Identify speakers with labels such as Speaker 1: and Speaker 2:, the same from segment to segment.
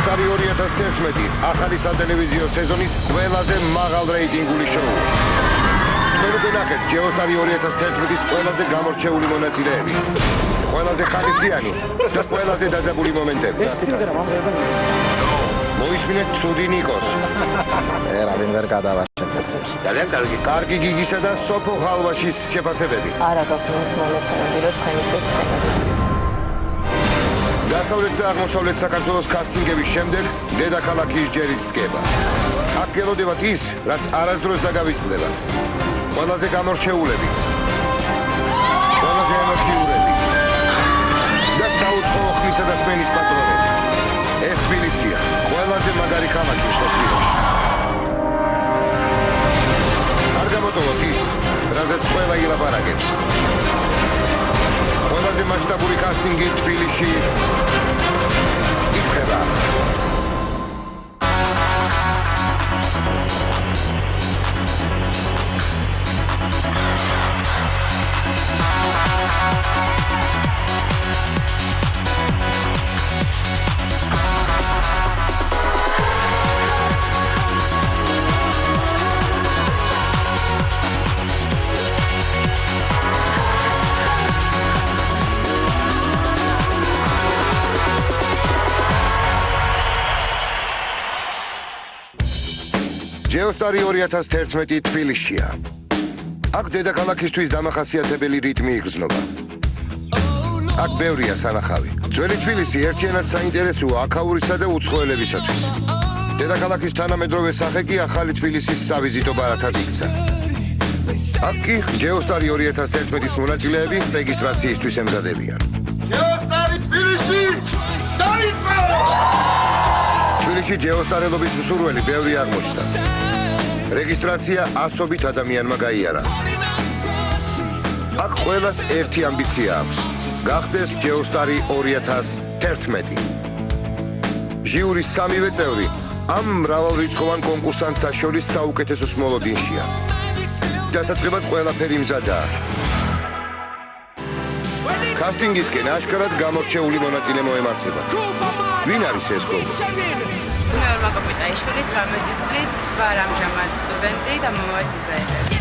Speaker 1: ჯეოსტარი 2011 ახალი სატელევიზიო სეზონის ყველაზე მაღალ რეიტინგული შოუ. მოგონახეთ ჯეოსტარი 2011-ის ყველაზე გამორჩეული მონაწილეები, ყველაზე ხალისიანი და ყველაზე დაძაბული მომენტები. მოისმინეთ ცუდი ნიკოს.
Speaker 2: რავინ ვერ გადავაშენებ.
Speaker 1: ძალიან კარგი გიგისა და სოფო ხალვაშის შეფასებები.
Speaker 3: არა გაქვს მონაცემები, რომ თქვენი სცენაზე.
Speaker 1: დასავლეთ და აღმოსავლეთ საქართველოს კასტინგების შემდეგ დედაქალაქის ჯერიც დგება. აქ გელოდებათ ის, რაც არასდროს დაგავიწყდებათ. ყველაზე გამორჩეულები, ყველაზე ემოციურები და საუცხოო ხმისა და სმენის პატრონები. ეს თბილისია, ყველაზე მაგარი ქალაქი მსოფლიოში. არ გამოტოვოთ ის, რაზეც ყველა ილაპარაკებს. ყველაზე მასშტაბური კასტინგი თბილისში იწყება. ჯეოსტარი 2011 თბილისშია. აქ დედაქალაქისთვის დამახასიათებელი რიტმი იგრძნობა. აქ ბევრია სანახავი. ძველი თბილისი ერთიანად საინტერესოა აქაურისა და უცხოელებისათვის. დედაქალაქის თანამედროვე სახე კი ახალი თბილისის სავიზიტო ბარათად იქცა. აქ კი ჯეოსტარი 2011-ის მონაწილეები რეგისტრაციისთვის ემზადებიან. ჯეოსტარი თბილისი დაიწყო! თბილისში ჯეოსტარელობის მსურველი ბევრი აღმოჩნდა. რეგისტრაცია ასობით ადამიანმა გაიარა. აქ ყველას ერთი ამბიცია აქვს. გახდეს ჯეოსტარი 2011. ჟიურის სამივე წევრი ამ მრავალრიცხოვან კონკურსანტთა შორის საუკეთესოს მოლოდინშია. დასაწყებად ყველაფერი მზადაა. კასტინგისკენ აშკარად გამორჩეული მონაწილე მოემართება. ვინ არის ეს გოგო?
Speaker 4: მე ვარ მაკოპიტაიშვილი, 18 წლის, ვარ ამჟამად სტუდენტი და მომავალ დიზაინერი.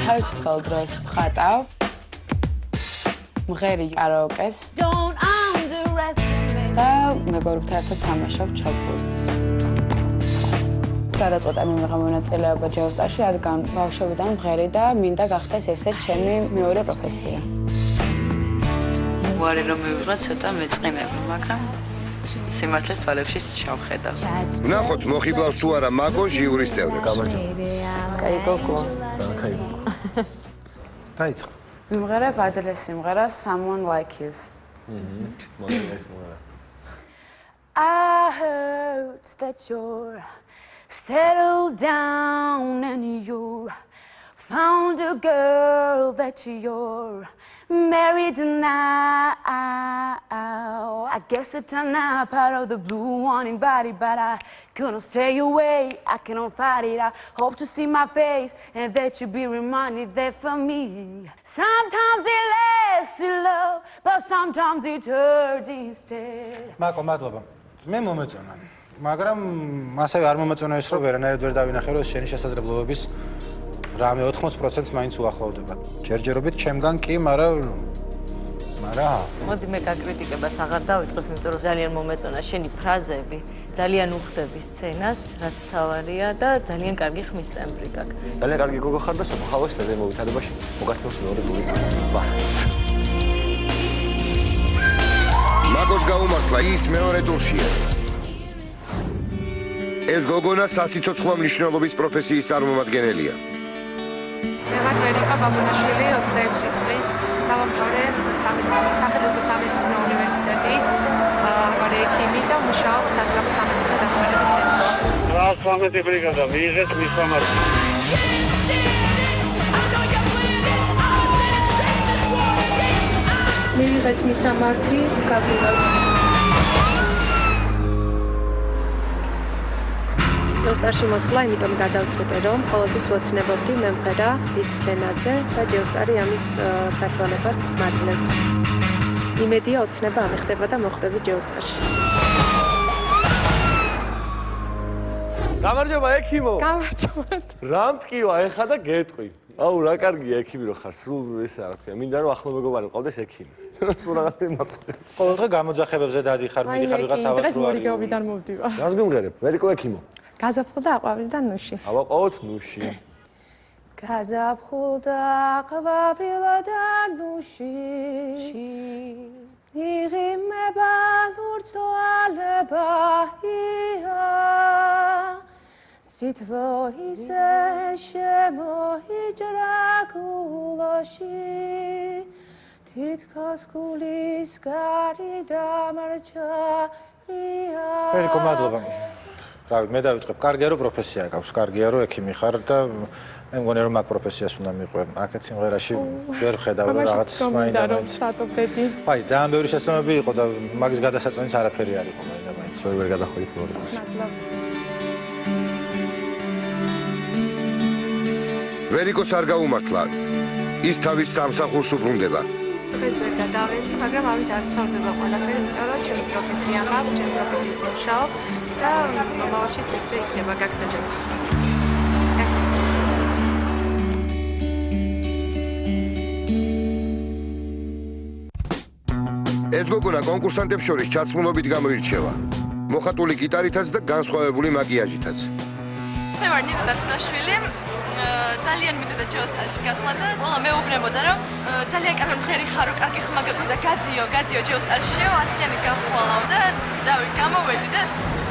Speaker 3: თავისუფალ დროს ხატავ, მღერი კარაოკეს და მეგობრებთან ერთად თამაშობ ჩოგბურთს. გადაწყვეტა მიმიღა მონაწილეობა ჯეოსტარში, რადგან ბავშვობიდან მღერი და მინდა გახდეს ესე ჩემი მეორე პროფესია.
Speaker 4: ვარი რომ მივიღა ცოტა მეწყინება, მაგრამ სიმართლეს თვალებში შევხედავ.
Speaker 1: ნახოთ მოხიბლავს თუ არა მაგო ჟიურის წევრი.
Speaker 3: კაი გოგო.
Speaker 2: კაი გოგო. დაიწყო.
Speaker 3: მიმღერებ ადრეს სიმღერას Someone Like You. I heard that you're settled down and you found a girl that you're married now. I guess it turned out part of the blue wanting body, but I couldn't stay away. I cannot fight it. I hope to see my face and that you be reminded that for me. Sometimes it lasts in love, but sometimes it hurts instead.
Speaker 2: მაკო, მადლობა. მე მომეწონა. მაგრამ ასევე არ მომეწონა ის, რომ ვერანაირად ვერ დავინახე, რომ შენი შესაძლებლობების რამე 80%-ს მაინც უახლოვდება. ჯერჯერობით ჩემგან კი, მაგრამ
Speaker 4: მოდი მე გაკრიტიკებას აღარ დავიწყებ, იმიტომ რომ ძალიან მომეწონა შენი ფრაზები, ძალიან უხდები სცენას, რაც თავარია და ძალიან კარგი ხმის ტემბრი გაქვს.
Speaker 5: ძალიან კარგი გოგო ხარ და სოფო ხალვაშს და მოვითარებაში მოგართმევს მეორე გულის ბარს.
Speaker 1: მაგოს გაუმართლა ის მეორე ტურშია. ეს გოგონა სასიცოცხლო მნიშვნელობის პროფესიის წარმომადგენელია.
Speaker 6: მე ვარ ვერიკა ბაბუნაშვილი, 26 წლის, დავამთავრე სახელმწიფო სამედიცინო უნივერსიტეტი, ვარ ექიმი და მუშაობ სასწავლო სამედიცინო დახმარების ცენტრში.
Speaker 7: 118 ბრიგადა მიიღეს მისამართი.
Speaker 6: მიიღეთ მისამართი, გავდივართ. ჯეოსტარში მოსვლა, იმიტომ გადავწყვიტე, რომ ყოველთვის ვოცნებობდი მემღერა დიდ სცენაზე და ჯეოსტარი ამის საშუალებას მაძლევს. იმედია ოცნება ამეხდება და მოხვდები ჯეოსტარში.
Speaker 5: გამარჯობა ექიმო.
Speaker 6: გამარჯობა.
Speaker 5: რა მткиვა ეხა და გეტყვი. აუ რა კარგია ექიმი რო ხარ. სულ ესე არ ვქნა. მინდა რომ ახლო მეგობარი მყავდეს ექიმი. სულ რაღაცა იმაწყე.
Speaker 2: ყოველდღე გამოძახებებზე დადიხარ, მიდიხარ ვიღაც ავად
Speaker 6: დღეს მორიგეობიდან მოვდივა.
Speaker 5: რას გიმღერებ? მედიკო ექიმო.
Speaker 6: გაზაფხულდა აყვავილი და ნუში.
Speaker 5: ავაყავოთ ნუში.
Speaker 3: გაზაფხულდა აყვავილი და ნუში. იღიმება ლურჯთვალებია. სითბო ისე შემოიჯრა გულოში. თითქოს გულის გარი დამრჩა-ია.
Speaker 2: ვერიკო, მადლობა. რავი, მე დავიწყებ. კარგია რომ პროფესია გაქვს, კარგია რომ ექიმი ხარ და მე მგონი რომ მაგ პროფესიას უნდა მიყვე. აქეთ სიმღერაში ვერ ხედავ რომ რაღაც მაინდა-მაინც.
Speaker 6: სატოპები.
Speaker 2: აი, ძალიან ბევრი შეცდომები იყო და მაგის გადასაწყვეტიც არაფერი არ იყო მაინდა-მაინც.
Speaker 5: ვერ გადახვიდით მორიგს.
Speaker 6: მადლობთ.
Speaker 1: ვერიკოს არ გაუმართლა. ის თავის სამსახურს უბრუნდება.
Speaker 6: ეს ვერ გადავედი, მაგრამ ამით არ თავდება ყველაფერი, იმიტომ რომ ჩემი პროფესია მაქვს, ჩემი პროფესიით მუშაობ და მომავალშიც ესე იქნება გაგზავნილი.
Speaker 1: ეს გოგონა კონკურსანტებს შორის ჩაცმულობით გამოირჩევა. მოხატული გიტარითაც და განსხვავებული მაკიაჟითაც.
Speaker 8: მე ვარ ნინო დათუნაშვილი. ძალიან მინდოდა ჯეოსტარში გასვლა და მოლა მეუბნებოდა რომ ძალიან კარგი მხერი ხარო, კარგი ხმა გეკვირდა, გადიო ჯეოსტარშიო, ასიანი გახვალავ და რავი, გამოვედი და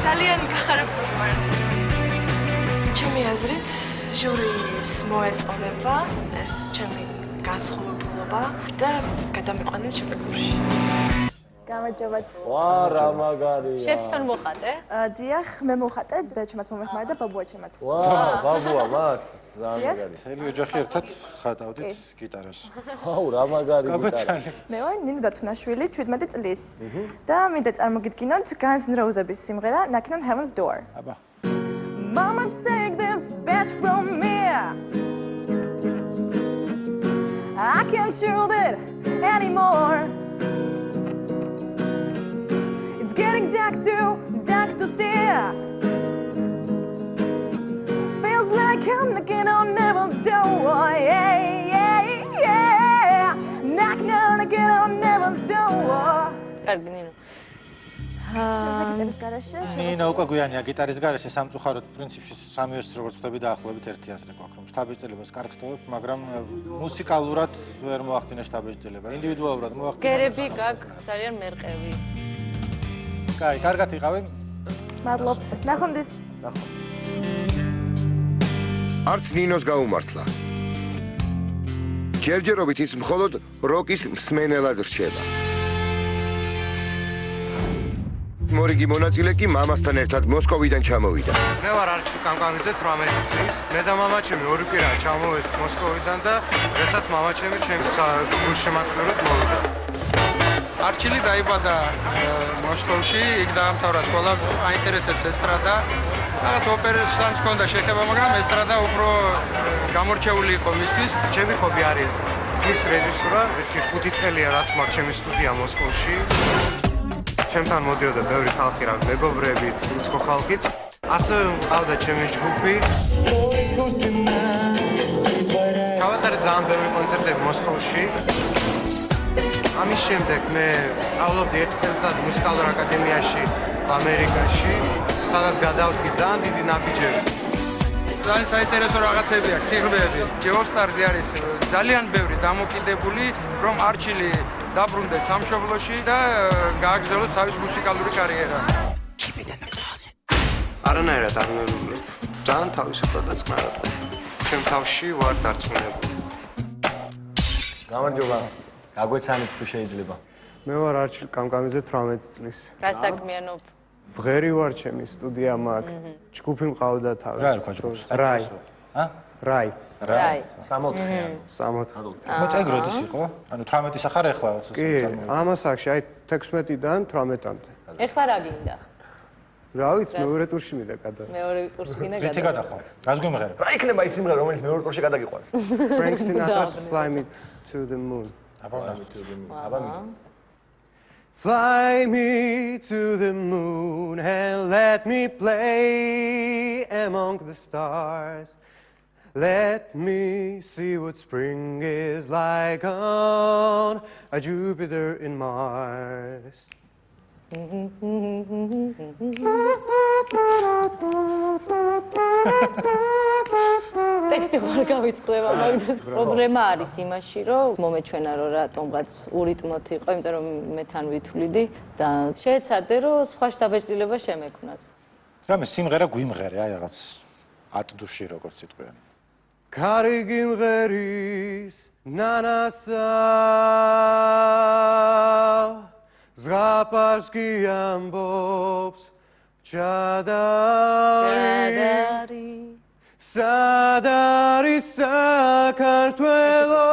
Speaker 8: ძალიან გახარებული ვარ. ჩემი აზრით, ჟურის მოეწონება ეს ჩემი განსხვავებულობა და გადამიყვანეს ჩემს ტურში.
Speaker 9: გამარჯობათ.
Speaker 5: ვა რა მაგარია.
Speaker 4: შენ თვითონ მოხატე?
Speaker 9: დიახ, მე მოვხატე და ჩემაც მომეხმარა და ბაბუა ჩემაც.
Speaker 5: ვა, ბაბუა მას ძალიან მაგარი.
Speaker 2: მთელი ოჯახი ერთად ხატავდით გიტარას.
Speaker 5: აუ რა მაგარი გიტარა.
Speaker 9: მე ვარ ნინო დათუნაშვილი, 17 წლის. და მინდა წარმოგიდგინოთ Guns N' Roses-ის სიმღერა Knocking on Heaven's Door.
Speaker 2: აბა.
Speaker 9: Mama take this badge from me. I can't shoot it anymore. It's getting dark to see. Feels like I'm knocking on heaven's door. Yeah. Knocking on heaven's door.
Speaker 4: კარგი ნინო.
Speaker 9: ჩემს გიტარის გარშე
Speaker 2: ნინო უკვე გვიანია გიტარის გარშე სამწუხაროდ პრინციპში სამიოს როგორც ხვდები დაახლოებით ერთი აზრი გვაქვს რომ შთაბეჭდილებას კარგს ტოვებ, მაგრამ მუსიკალურად ვერ მოახდინე შთაბეჭდილება. ინდივიდუალურად მოახდინე.
Speaker 4: გერები გაქვს ძალიან მერყევი.
Speaker 2: კაი, კარგად იყავი.
Speaker 9: მადლობთ. ნახვამდის.
Speaker 1: არც ნინოს გაუმართლა. ჯერჯერობით ის მხოლოდ როკის მსმენელად რჩება. მორიგი მონაწილე კი მამასთან ერთად მოსკოვიდან ჩამოვიდა.
Speaker 10: მე ვარ არჩილ კამკამიძე 18 წლის. მე და მამაჩემი ორი კვირა ჩამოვედით მოსკოვიდან და დღესაც მამაჩემი ჩემს გულშემატკივრად მოვიდა. არჩილი დაიბადა მოსკოვში, იქ დაამთავრა სკოლა, აინტერესებს ესტრადა. რაღაც ოპერასაც ჰქონდა შეხება, მაგრამ ესტრადა უფრო გამორჩეული იყო მისთვის. ჩემი ხობი არის ის რეჟისურა, 5 წელია რაც მაქვს ჩემი სტუდია მოსკოვში. ჩემთან მოდიოდა ბევრი ხალხი, რა მეგობრებიც, უცხო ხალხიც. ასევე მყავდა ჩემი ჯგუფი. გავატარე ძალიან ბევრი კონცერტები მოსკოვში. ამის შემდეგ მე სწავლობდი 1 წელიწად მუსიკალურ აკადემიაში ამერიკაში, სადაც გადავდგი ძალიან დიდი ნაბიჯები. ძალიან საინტერესო რაღაცები აქვს, სიღრმეები. ჯეოსტარში არის ძალიან ბევრი დამოკიდებული, რომ არჩილი დაბრუნდეს სამშობლოში და გააგრძელოს თავის მუსიკალური კარიერა. არანაირად არ მეგობრობ. ძალიან თავისუფლად და წყნარად. ჩემ თავში ვარ დარწმუნებული.
Speaker 5: გამარჯობა. გაგვეცანით თუ შეიძლება.
Speaker 10: მე ვარ არჩილ კამკამიძე 18 წლის.
Speaker 4: რა საქმიანობ?
Speaker 10: ბღერი ვარ ჩემი სტუდია მაქვს. ჯგუფი მყავდა თავი.
Speaker 2: რა არის ჯგუფი?
Speaker 10: რაი. რაი.
Speaker 4: რაი.
Speaker 5: 60-იან.
Speaker 10: 60.
Speaker 2: მოწეგროდის იყო? ანუ 18-ის ახარ ეხლა რაცა
Speaker 10: კი, ამას აქვს აი 16-დან 18-მდე.
Speaker 4: ეხლა რა გინდა?
Speaker 10: რა ვიცი, მეორე ტურში მინდა გადავა.
Speaker 4: მეორე ტურში გინდა
Speaker 2: რითი გადახო? რას გვიმღერებ?
Speaker 5: რა იქნება ის სიმღერა, რომელიც მეორე ტურში გადაგიყვანს?
Speaker 10: Frank Sinatra's Fly Me to the Moon. Fly me to the moon and let me play among the stars. Let me see what spring is like on a Jupiter and Mars.
Speaker 4: ტექსტი ხარ გავიწყდება, მაგრამ პრობლემა არის იმაში, რომ მომეჩვენა რომ რატომღაც ურიტმოთ იყო, იმიტომ რომ მე თან ვითვლიდი და შეეცადე რომ სხვა შთაბეჭდილება შემექმნას.
Speaker 2: რამე სიმღერა გვიმღერე, აი რაღაც ატდუში როგორც სიტყვიანი.
Speaker 10: ქარი გიმღერის ნანასა ზღაპარს კი ამბობს ჩადარი სად არის საქართველო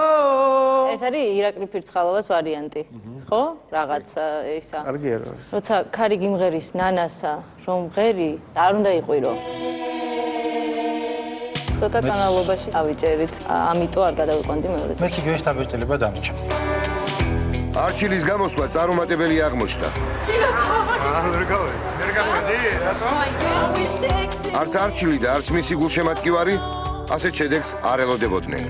Speaker 4: ეს არის ირაკლი ფირცხალოვას ვარიანტი, ხო? რაღაც ისა.
Speaker 10: კარგია რა.
Speaker 4: როცა ქარი გიმღერის ნანასა რომ ღერი, არ უნდა იყვირო. ცოტა ტონალობაში ავიჭერით, ამიტომ არ გადავიყვანდი მეორე.
Speaker 2: მეც იგივე შთაბეჭდილება დამჭა.
Speaker 1: არჩილის გამოსვლა წარუმატებელი აღმოჩნდა. არც არჩილი და არც მისი გულშემატკივარი ასეთ შედეგს არ ელოდებოდნენ.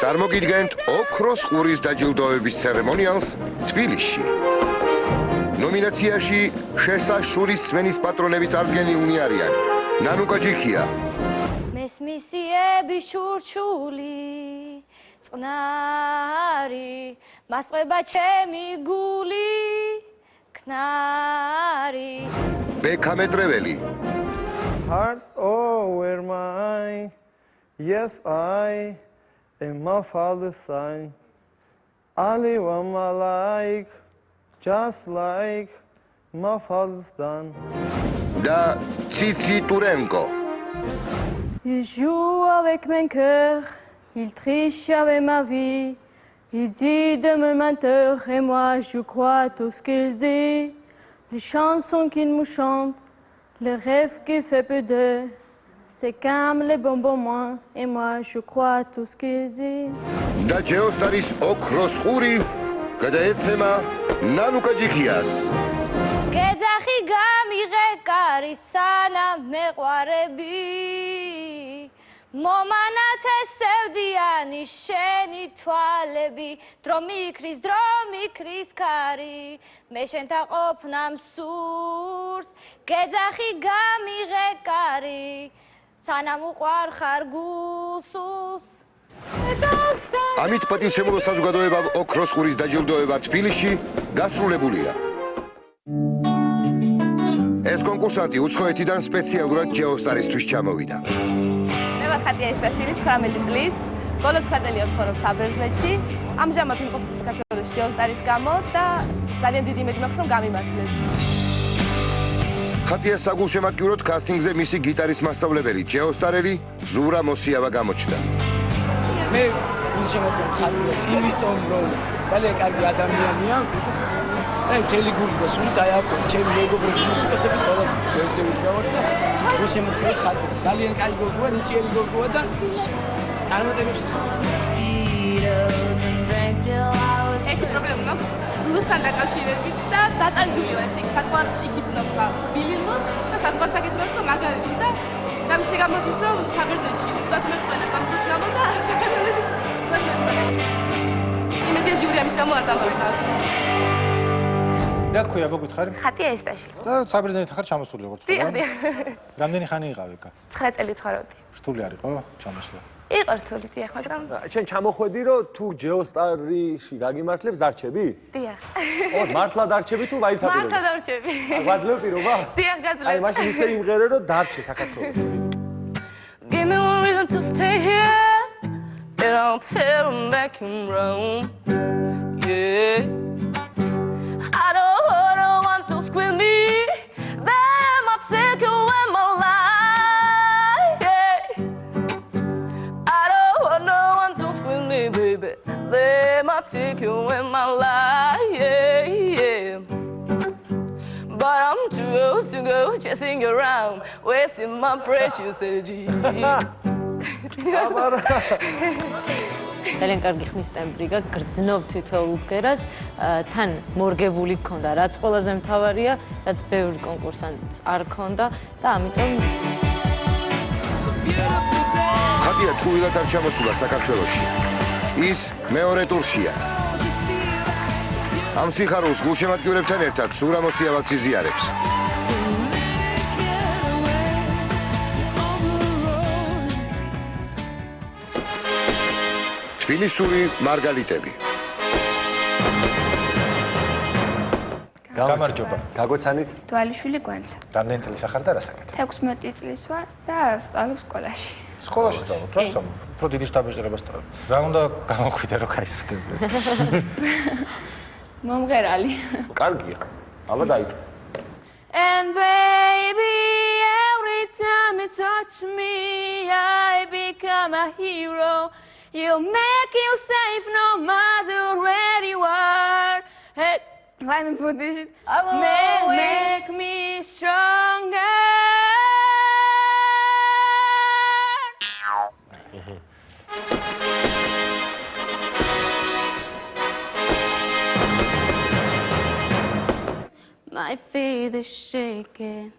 Speaker 1: წარმოგიდგენთ ოქროს ყურის დაჯილდოების ცერემონიალს თბილისში. ნომინაციაში შესაშურის სმენის პატრონები წარდგენილნი არიან. ნანუკა ჯიქია,
Speaker 3: მესმისიების შურჩული წყნარი მასყვება ჩემი გული ქნარი
Speaker 1: ბექა მეტრეველი,
Speaker 10: Heart, oh, where my yes, I am my father's son. I live on my life just like my father's done.
Speaker 1: და ციცი ტურენკო.
Speaker 3: Il joue avec mon cœur, il triche avec ma vie. Il dit de me mentir et moi je crois tout ce qu'il dit. Les chansons qu'il me chante, les rêves qu'il fait peu d'eux. C'est comme les bonbons moins et moi je crois tout ce qu'il dit.
Speaker 1: და ჯეოსტარის ოქროს ყური გადაეცემა ნანუკა ჯიქიას.
Speaker 3: გეძახი გამიღე კარი სანამ მეყვარები მომანათესევდიანი შენი თვალები დრო მიქრის ქარი მე შენთან ყოფნამ სურს გეძახი გამიღე კარი სანამ უყვარხარ გულსულს
Speaker 1: ამით პატივცემულო საზოგადოება ოქროს ყურის დაჯილდოება თბილისში დასრულებულია. ეს კონკურსანტი უცხოეთიდან სპეციალურად ჯეოსტარისთვის ჩამოვიდა.
Speaker 9: მე ვარ ხატია ისაშვილი, 19 წლის. ბოლო 9 წელია ვცხოვრობ საბერძნეთში. ამჟამად ვიმყოფ საქართველოში ჯეოსტარის გამო და ძალიან დიდი იმედი მაქვს, რომ გამიმართლებს.
Speaker 1: ხატიას საგულშემატკივროდ კასტინგზე მისი გიტარის მასწავლებელი ჯეოსტარელი ზურა მოსიავა გამოჩნდა.
Speaker 11: მე გულშემატკივრობ ხატიას იმიტომ, რომ ძალიან კარგი ადამიანია. და მთელი გული და სული დაიაკო ჩემი მეგობრები მუსიკოსები ყველა ვერსზე ვიდგავარ და გულშემატკივრობ ხატიას. ძალიან კარგი გოგოა, ნიჭიერი გოგოა და წარმატებებს
Speaker 9: ერთი პრობლემა მაქვს ბლუსთან დაკავშირებით და დატანჯული ვარ ესე საზღვარს იქით უნდა ვქვა ბილინო და საზღვარს აკეთებ და მაგალითი და ამის გამოდის რომ საბერძნეთში ცუდად მეტყველებ ამ დღის გამო და საქართველოშიც ცუდად მეტყველებ. იმედია ჟიური ამის გამო არ დამოვეკავს.
Speaker 2: რა ქვია მოგითხარი?
Speaker 9: ხატია ესტაში.
Speaker 2: და საბერძნეთთან ხარ ჩამოსული როგორც ხო?
Speaker 9: დიახ.
Speaker 2: რამდენი ხანი იყავ ეკა?
Speaker 9: 9 წელი ცხოვრობდი.
Speaker 2: რთული არ იყო ჩამოსვლა?
Speaker 9: იყო რთული, დიახ, მაგრამ
Speaker 5: შენ ჩამოხვედი რომ თუ ჯეოსტარიში გაგიმართლებს დარჩები?
Speaker 9: დიახ.
Speaker 5: ო, მართლა დარჩები თუ ვაიცაპირებ?
Speaker 9: მართლა დარჩები.
Speaker 5: გვაძლევ პირობას?
Speaker 9: დიახ, გაძლევ.
Speaker 5: აი, მაშინ ისე იმღერე რომ დარჩე საქართველოში.
Speaker 3: Give me one reason to stay here and I'll tear them back in Rome. Yeah. I don't want to squeeze me. Them I'll take away my life. Yeah. I don't want to squeeze me, baby. Them I'll
Speaker 9: take you in my life, yeah. But I'm too old to go chasing around, wasting my precious energy.
Speaker 4: ძალიან კარგი ხმის ტემბრი გაქვს, გრძნობ თითოეულ ბგერას, თან მორგებული გქონდა, რაც ყველაზე მთავარია, რაც ბევრი კონკურსანტს არ ქონდა და ამიტომ
Speaker 1: ხატია თუილად არ ჩამოსულა საქართველოში. ის მეორე ტურშია. ამ სიხარულს გულშემატკივრებთან ერთად სურა მოსიავალს იზიარებს. თბილისური მარგალიტები.
Speaker 2: გამარჯობა.
Speaker 5: გაგოცანით?
Speaker 12: თვალიშვილი გვანცა.
Speaker 2: რამდენი წელი ახარ და რა საკეთე?
Speaker 12: 16 წლის ვარ და სწავლობ სკოლაში.
Speaker 2: სკოლაში სწავლობ, რა სწავლობ? უფრო დიდი შტაბეჭდილება სწავლობ. რა უნდა გამოგვიდე რომ გაიზრდები?
Speaker 12: მომღერალი.
Speaker 5: კარგია. აბა დაიწყე.
Speaker 3: And baby, every time you touch me, I become a hero. You'll make you safe no matter where you are. Hey,
Speaker 12: Why me put this?
Speaker 3: make me stronger. My feet are shaking.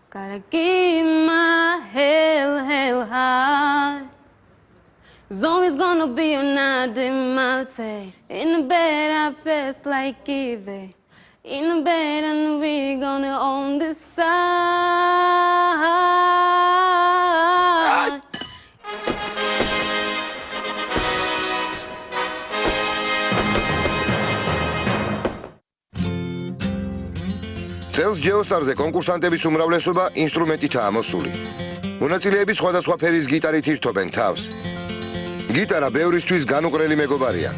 Speaker 3: Gotta keep my head held high. There's always gonna be another mountain. In the bed I pass like Eve. In the bed and we're gonna own this side.
Speaker 1: წელს ჯეოსტარზე კონკურსანტების უმრავლესობა ინსტრუმენტითაა მოსული. მონაწილეები სხვადასხვა ფერის გიტარით ირთობენ თავს. გიტარა ბევრისთვის განუყრელი მეგობარია.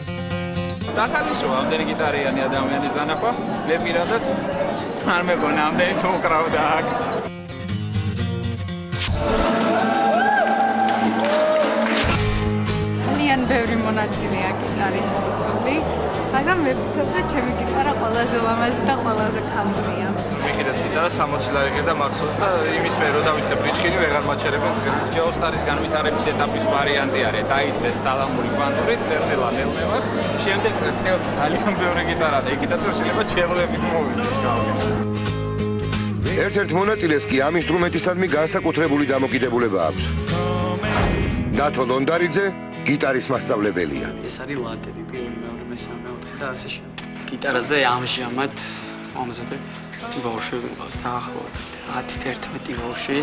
Speaker 13: სახალისოა ამდენი გიტარიანი ადამიანის დანახვა, მე პირადად არ მეგონა ამდენი თუ უკრავდა აქ.
Speaker 6: ძალიან ბევრი მონაწილეა გიტარით მოსული, მაგრამ მე ვფიქრობ, რომ ჩემი გიტარა ყველაზე ლამაზი და ყველაზე ქალღმრია.
Speaker 13: მიხიდას გიტარა 60 ლარი ღირდა მახსოვს და იმის მე რო დავიწყე ბრიჩკინი ვეღარ მაჩერებენ ჯეოსტარის განვითარების ეტაპის ვარიანტი არის. დაიწყეს სალამური კვანტურით, ნელ-ნელა. შემდეგ წელს ძალიან ბევრი გიტარა და იქითაც შეიძლება ჩელოებით მოვიდეს გავიგე.
Speaker 1: ერთ-ერთ მონაწილეს კი ამ ინსტრუმენტისადმი განსაკუთრებული დამოკიდებულება აქვს. დათო ლონდარიძე გიტარის მასწავლებელია.
Speaker 14: ეს არის ლატები, პირველი, მეორე, მესამე, მეოთხე და ასე შემდეგ. გიტარაზე ამჟამად ამზადებ ბავშვები ყავს დაახლოებით 10-11 ბავშვი.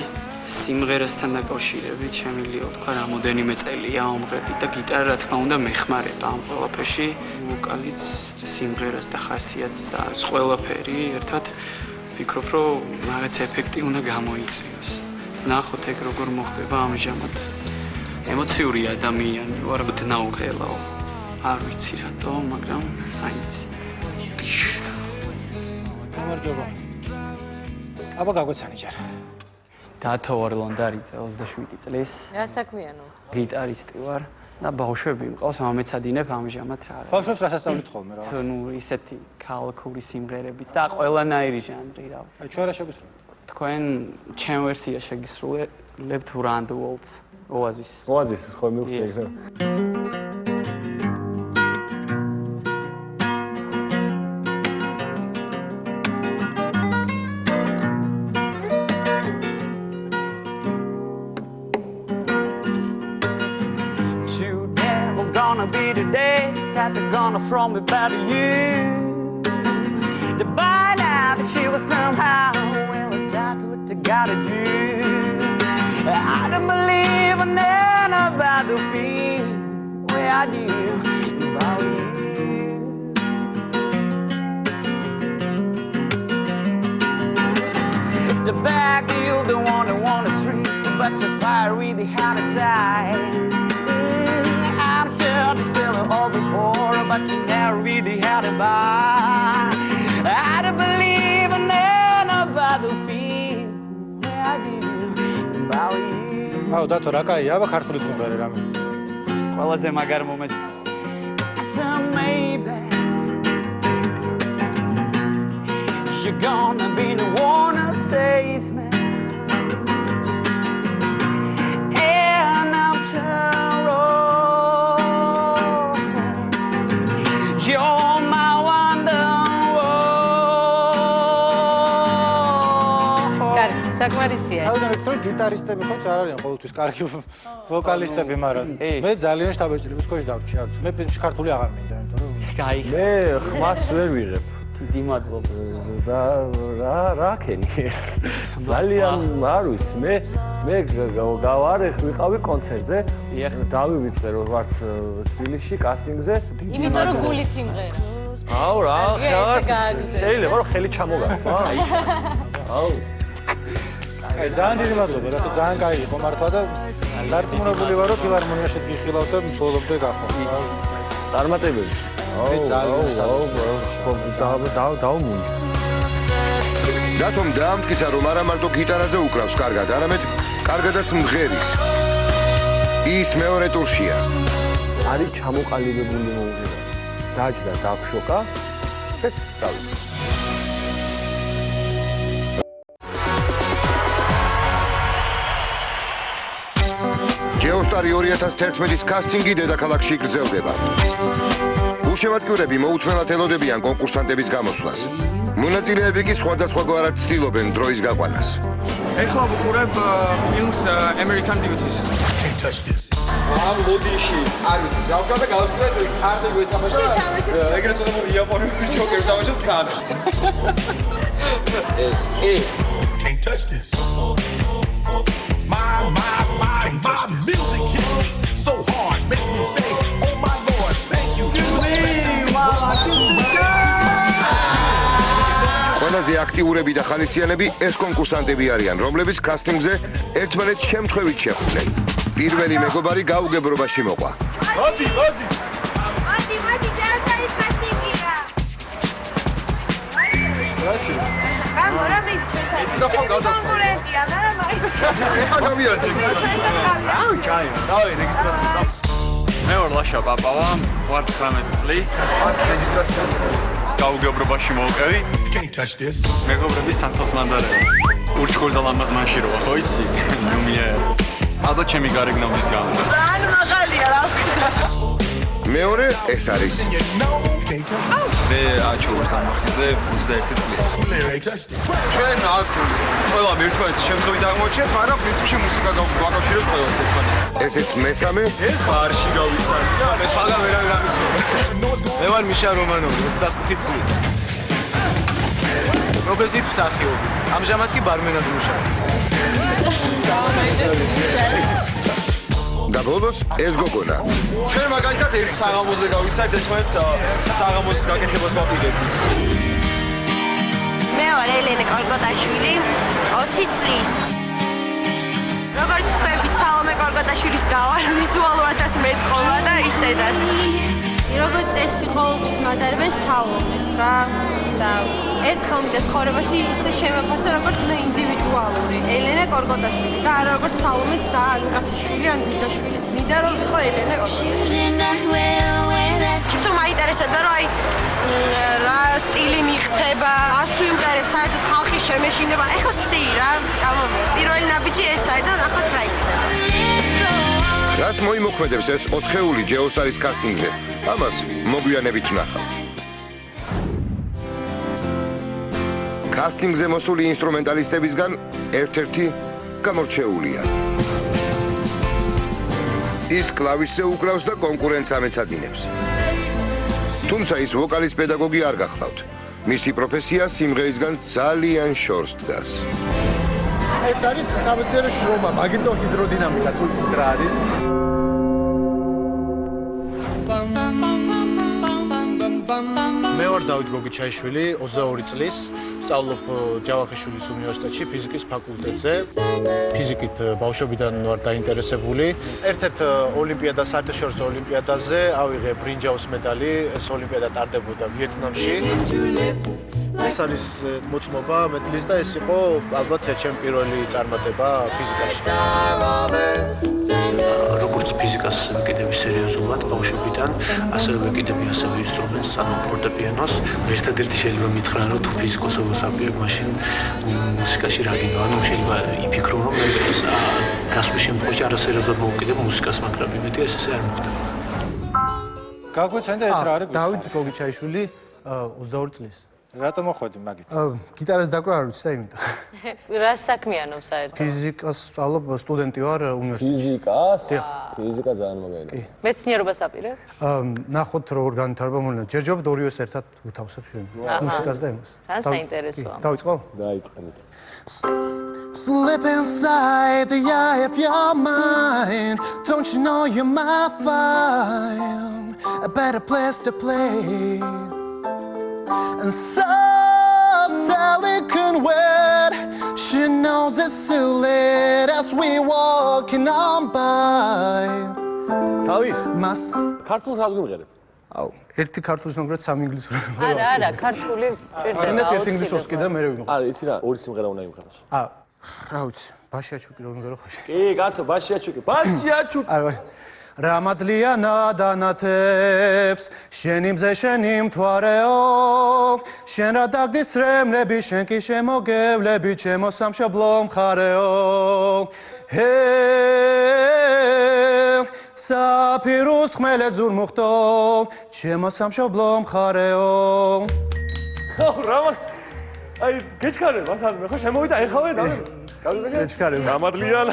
Speaker 14: სიმღერასთან დაკავშირებით შემიძლია თქვა რამოდენიმე წელია ამღერდი და გიტარა რა თქმა უნდა მეხმარება ამ ყველაფერში. ვოკალიც, სიმღერას და ხასიათს და ყველაფერი ერთად ვფიქრობ, რომ რაღაც ეფექტი უნდა გამოიწვიოს. ნახოთ ეგ როგორ მოხდება ამჟამად. ემოციური ადამიანი ვარ, დნაუღელაო. არ ვიცი რატო, მაგრამ აიც.
Speaker 2: გამარჯობა. აბა გაგვეცანი ჯერ.
Speaker 14: დათო ვარ ლონდარიძე 27 წლის.
Speaker 4: რა საქმიანო?
Speaker 14: გიტარისტი ვარ და ბავშვები მყავს, ამეცადინებ ამჟამად რა.
Speaker 2: ბავშვებს რა სასწავლით ხოლმე რა?
Speaker 14: ნუ ისეთი ქალქური სიმღერებით და ყველანაირი ჟანრი რა.
Speaker 2: აი ჩვენ რა შეგისრულებთ?
Speaker 14: თქვენ ჩემ ვერსია შეგისრულებთ Round the Waltz. Oasis.
Speaker 5: Oasis ხო მივხვდი რა.
Speaker 14: Today's gonna be the day that they're gonna throw me back to you. To find out that she was somehow, well, it's that's what you gotta do. I don't believe in none about the feel where I do about you. The back you the one that want the streets, but the fire really hot inside. I'm sure to sell it all before, but you never really had it by. I don't believe in none about the feel where I do.
Speaker 2: აუ დათო რა კაია, აბა ქართული წუნგარი რამე.
Speaker 14: ყველაზე მაგარ მომენტს.
Speaker 15: listen, maybe you're gonna be the one who saves me. And after all, you're my wonderwall.
Speaker 4: კარგი, საკმარისია.
Speaker 2: თავიდან ვიტყვი გიტარისტები ხო არ არიან ყოველთვის კარგი ვოკალისტები, მაგრამ მე ძალიან შთაბეჭდილების ქვეშ დავრჩი აქ. მე ქართული აღარ მინდა, იმიტომ რომ
Speaker 5: მე ხმას ვერ ვიღებ.
Speaker 14: დიდი მადლობა.
Speaker 5: და რა ქენი ეს? ძალიან არ ვიცი, მე ვიყავი კონცერტზე, დავივიწყე რომ ვართ თბილისში კასტინგზე.
Speaker 4: იმიტომ რომ გულით იმღერა.
Speaker 5: აუ რა, შეიძლება რომ ხელი ჩამოგართვა. აუ
Speaker 2: ძალიან დიდი მადლობა, რა თქმა უნდა ძალიან კაი იყო მართლა და დარწმუნებული ვარ რომ ფილარმონიაში გიხილავ და მსვლელობდე გახვალ.
Speaker 5: წარმატებები. დავმუნჯ.
Speaker 1: დათომ დაამტკიცა რომ არა მარტო გიტარაზე უკრავს კარგად, არამედ კარგადაც მღერის. ის მეორე ტურშია.
Speaker 5: არის ჩამოყალიბებული მოუღება. დაჯდა დაგშოკა და დავიდა.
Speaker 1: ჯეოსტარი 2011-ის კასტინგი დედაქალაქში გრძელდება. გულშემატკივრები მოუთმენლად ელოდებიან კონკურსანტების გამოსვლას. მონაწილეები კი სხვადასხვაგვარად ცდილობენ დროის გაყვანას.
Speaker 13: ეხლა ვუყურებ ფილმს American Beauties. Can't touch this. ამ ლოდიში არ ვიცი, რა ვქნა და გავწყვეტ კარგი გვეთამაშა. ეგრეთ წოდებული იაპონური ჯოკერს დავაშოთ სამში. ეს Can't touch this. My music hits me so hard, makes me say, oh my Lord, thank you.
Speaker 1: ყველაზე აქტიურები და ხალისიანები ეს კონკურსანტები არიან, რომლებიც კასტინგზე ერთმანეთს შემთხვევით შეხვდნენ. პირველი მეგობარი გაუგებრობაში მოყვა.
Speaker 13: მოდი,
Speaker 16: ჯეოსტარის კასტინგია.
Speaker 13: რაში?
Speaker 16: რა მიჩვენე? კონკურენტია, და მაინც.
Speaker 13: ეხლა გავიარდი. კაი, დავი რეგისტრაცია. მე ვარ ლაშა პაპავა, ვარ 19 წლის. რეგისტრაცია. გაუგებრობაში მოვყევი. Can't touch this. მეგობრები სანთოს მანდარელი. ურჩხული და ლამაზ მანშიროა, ხო იცი? ნუმია. ალბათ ჩემი გარეგნობის გამო.
Speaker 16: ძალიან მაღალია, რა ვქნა.
Speaker 1: მეორე ეს არის.
Speaker 13: მე აჩუვარ სამახზე 21 წლის. ჩვენ აქ ყველა ერთმანეთს შემთხვევით აღმოჩენთ, მაგრამ პრინციპში მუსიკა გვაკავშირებს ყველას ერთმანეთს.
Speaker 1: ესეც მესამე.
Speaker 13: ეს ბარში გავიცანი და მე სხვაგან ვერავინ ამიცნობა. მე ვარ მიშა რომანოვი, 25 წლის. პროფესიით მსახიობი. ამჟამად კი ბარმენად მუშაობ.
Speaker 1: და ბოლოს ეს გოგონა.
Speaker 13: ჩვენ მაგალითად ერთ საღამოზე გავიცანთ ერთმანეთს საღამოს გაკეთებას ვაპირებთ.
Speaker 16: მე ვარ ელენე კორგოტაშვილი, 20 წლის. როგორც ხვდებით, სალომე კორგოტაშვილის და ვარ ვიზუალურადაც მეწყობა და ისედაც. როგორც წესი ყოველთვის მადარებენ სალომეს რა და ერთხელ მინდა ცხოვრებაში ისე შემოფასო როგორც მე ინდივიდუალური ელენე კორგოტაშვილი და არა როგორც სალომეს და კაციშვილი ან ბიძაშვილი. მინდა რომ ვიყო ელენე კორგოტაშვილი. სულ მაინტერესებდა რომ აი რა სტილი მიხდება, ასუ იმღერებს საერთოდ ხალხი შემეშინდება. ეხლა სტილი რა, გამომიერთე. პირველი ნაბიჯი ეს არის და ნახოთ რა იქნება.
Speaker 1: რას მოიმოქმედებს ეს 4-ეული ჯეოსტარის კასტინგზე? ამას მოგვიანებით ვნახავთ. კასტინგზე მოსული ინსტრუმენტალისტებისგან ერთ-ერთი გამორჩეულია. ის კლავიშზე უკრავს და კონკურენტს ამეცადინებს. თუმცა ის ვოკალის პედაგოგი არ გახლავთ. მისი პროფესია სიმღერისგან ძალიან შორს დგას.
Speaker 17: ეს არის სამეცნიერო შრომა მაგნიტოჰიდროდინამიკა, თუ იცით რა არის? მე ვარ დავით გოგიჩაიშვილი, 22 წლის, სწავლობ ჯავახიშვილის უნივერსიტეტში ფიზიკის ფაკულტეტზე. ფიზიკით ბავშვობიდან ვარ დაინტერესებული. ერთ-ერთ ოლიმპიადა, საერთაშორისო ოლიმპიადაზე ავიღე ბრინჯაოს მედალი. ეს ოლიმპიადა ტარდებოდა ვიეტნამში. ეს არის მოწმობა მეტლის და ეს იყო ალბათ ჩემი პირველი წარმატება ფიზიკაში. როგორც ფიზიკას ვიკიდები სერიოზულად ბავშვობიდან, ასევე ვიკიდები ასევე ინსტრუმენტს, ანუ ფორტეპიანოს. ერთადერთი შეიძლება მითხრა, რომ თუ ფიზიკოსობას აპირებ, მაშინ მუსიკაში რა გინდა, ანუ შეიძლება იფიქრო, რომ მე გასვლის შემთხვევაში არასერიოზულად მოვუკიდებ მუსიკას, მაგრამ იმედი ეს ესე არ მოხდება.
Speaker 2: გაგვიცენ და ეს რა არის?
Speaker 17: დავით გოგიჩაიშვილი 22 წლის.
Speaker 2: რატომ მოხვედი მაგით?
Speaker 17: გიტარას დაკვრა არ ვიცი და იმიტომ.
Speaker 4: რა საქმიანობ საერთოდ?
Speaker 17: ფიზიკას სწავლობ, სტუდენტი ვარ უნივერსიტეტში.
Speaker 5: ფიზიკას? ფიზიკა ძალიან მაგარია.
Speaker 4: მეცნიერობას აპირებ?
Speaker 17: ნახოთ როგორ განვითარება მოვლენა. ჯერჯერობით ორივეს ერთად უთავსებ შენ. მუსიკას და იმას.
Speaker 4: თან საინტერესოა.
Speaker 17: დავიწყო?
Speaker 5: დაიწყენით.
Speaker 17: Slip inside the eye of your mind. Don't you know you might find a better place to play? And so Sally can wait. She knows it's too late as we walking on by.
Speaker 5: თავი?
Speaker 17: მას
Speaker 5: ქართულს რა გვიმღერებ?
Speaker 17: აუ, ერთი ქართულის მომღერეთ, სამი ინგლისური.
Speaker 4: არა, ქართული ჭირდება.
Speaker 17: ერთი ინგლისურს კიდე მე ვიმღერე.
Speaker 5: არა, იცი რა, ორი სიმღერა უნდა იმღეროს.
Speaker 17: რა ვიცი, ბაშიაჩუკი რომ ვიმღერო ხო?
Speaker 5: კი, კაცო, ბაშიაჩუკი.
Speaker 17: არა, რამადლია ნადანათებს, შენი მზე შენი მთვარეო, შენ რა დაგდის რემლები, შენ კი შემოგევლები, ჩემო სამშობლო მხარეო. საფირუს ხმელეთ ზურმუხტო, ჩემო სამშობლო მხარეო.
Speaker 5: აუ, რამა აი, გეჩქარებ, ასარ მე ხო შემოვიდა ეხავე და
Speaker 17: გეჩქარებ.
Speaker 5: რამადლიან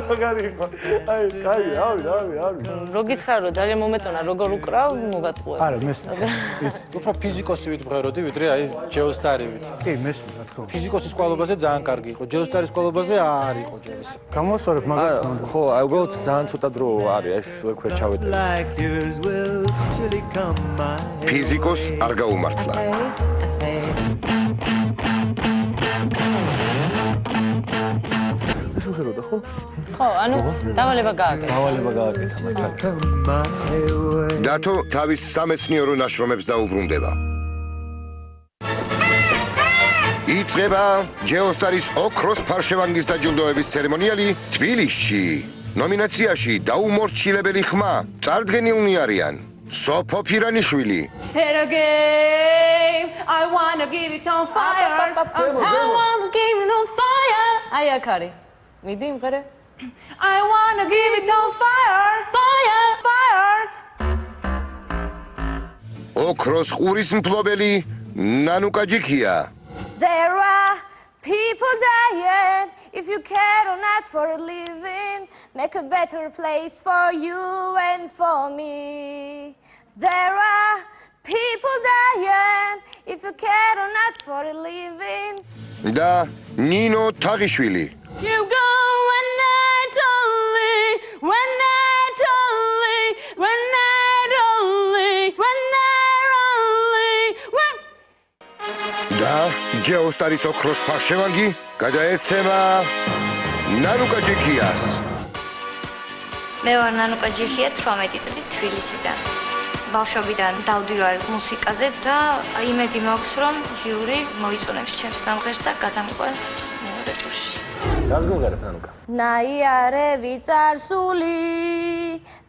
Speaker 5: მაგარი იყო. აი, კაი, ავი.
Speaker 4: რო გითხრა რომ ძალიან მომეწონა როგორ უკრავ, მოგატყუე.
Speaker 17: არა, მესმის. იცი,
Speaker 2: უფრო ფიზიკოსი ვით მღეროდი, ვიდრე აი ჯეოსტარივით.
Speaker 17: კი, მესმის, რა თქმა უნდა.
Speaker 2: ფიზიკოსის სკოლობაზე ძალიან კარგი იყო, ჯეოსტარის სკოლობაზე არ იყო ჯერ ისე.
Speaker 17: გამოსვარებ მაგას.
Speaker 5: ხო, აი, უბრალოდ ძალიან ცოტა დრო არის, ეს ვერ ჩავეტე.
Speaker 1: ფიზიკოს არ გაუმართლა.
Speaker 5: შეხეროდა ხო?
Speaker 4: ხო, ანუ დავალება გააკეთა.
Speaker 5: დავალება გააკეთა მაჩარი.
Speaker 1: დათო თავის სამეცნიერო ნაშრომებს დაუბრუნდება. იწყება ჯეოსტარის ოქროს ფარშევანგის დაჯილდოების ცერემონიალი თბილისში. ნომინაციაში დაუმორჩილებელი ხმა წარდგენილნი არიან სოფო ფირანიშვილი,
Speaker 4: I wanna give it on fire. I wanna give it on fire. აი აქ არის. მიდი იმღერე. I wanna give it on fire. Fire.
Speaker 1: ოქროს ყურის მფლობელი ნანუკა ჯიქია.
Speaker 3: There are people dying. If you care or not for a living, make a better place for you and for me. There are people dying. If you care or not for a living.
Speaker 1: და ნინო თაღიშვილი.
Speaker 4: You go when not only, when not only, when not only, when not only, when
Speaker 1: და ჯეოსტარის ოქროს ფარშევანგი გადაეცემა ნანუკა ჯიქიას.
Speaker 12: მე ვარ ნანუკა ჯიქია 18 წლის თბილისიდან. ბავშვობიდან დავდივარ მუსიკაზე და იმედი მაქვს რომ ჟიური მოიწონებს ჩემს ნამღერს და გადამყვანს მეორე ტურში.
Speaker 5: რას გვიმღერებ ნანუკა?
Speaker 3: ნაიარევი წარსული,